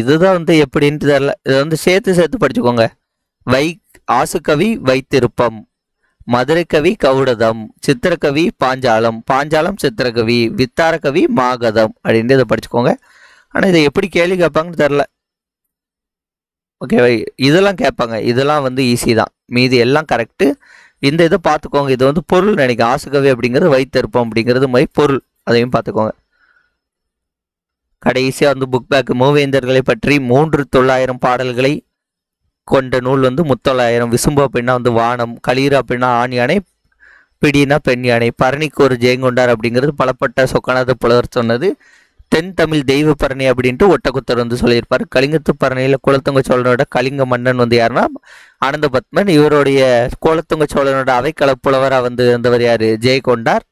இதுதான் வந்து எப்படின்ட்டு தெரியல, இதை வந்து சேர்த்து படிச்சுக்கோங்க. ஆசுகவி வைத்திருப்பம், மதுரைக்கவி கௌடதம், சித்திரக்கவி பாஞ்சாலம் சித்திரக்கவி, வித்தாரக்கவி மாகதம் அப்படின்ட்டு இதை படிச்சுக்கோங்க. ஆனால் இதை எப்படி கேள்வி கேட்பாங்கன்னு தெரில. ஓகேவா? இதெல்லாம் கேட்பாங்க, இதெல்லாம் வந்து ஈஸி தான், மீதி எல்லாம் கரெக்டு. இந்த இதை பார்த்துக்கோங்க. இது வந்து பொருள் நினைக்க, ஆசுகவி அப்படிங்கிறது வைத்திருப்பம் அப்படிங்கிறது பொருள், அதையும் பார்த்துக்கோங்க. கடைசியாக வந்து புக் பேக் மூவேந்தர்களை பற்றி 3900 பாடல்களை கொண்ட நூல் வந்து முத்தொள்ளாயிரம். விசும்பு அப்படின்னா வந்து வானம், களீரா அப்படின்னா ஆண் யானை, பிடினா பெண் யானை, பரணிக்கு ஒரு ஜெயங்கொண்டார் அப்படிங்கிறது பலப்பட்ட சொக்கநாத புலவர் சொன்னது. தென் தமிழ் தெய்வ பரணி அப்படின்ட்டு ஒட்டக்குத்தர் வந்து சொல்லியிருப்பார். கலிங்கத்து பரணியில் குலத்துங்க சோழனோட கலிங்க மன்னன் வந்து யாருன்னா ஆனந்த பத்மன். இவருடைய குலத்துங்க சோழனோட அவைக்கள புலவராக வந்து இருந்தவர் யாரு? ஜெயங்கொண்டார்.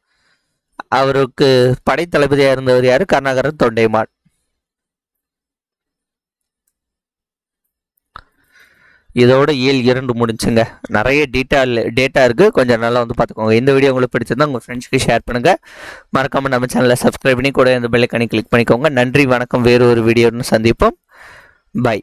அவருக்கு படைத்தளபதியாக இருந்தவர் யாரு? கருணாகரன் தொண்டைமான். இதோட இயல் 2 முடிச்சுங்க. நிறைய டேட்டா இருக்குது, கொஞ்சம் நல்லா வந்து பார்த்துக்கோங்க. இந்த வீடியோ உங்களுக்கு பிடிச்சிருந்தா உங்கள் ஃப்ரெண்ட்ஸ்க்கு ஷேர் பண்ணுங்கள். மறக்காமல் நம்ம சேனலை சப்ஸ்கிரைப் பண்ணி கூட இந்த பெல் ஐகானை கிளிக் பண்ணிக்கோங்க. நன்றி, வணக்கம். வேறு ஒரு வீடியோன்னு சந்திப்போம். பை.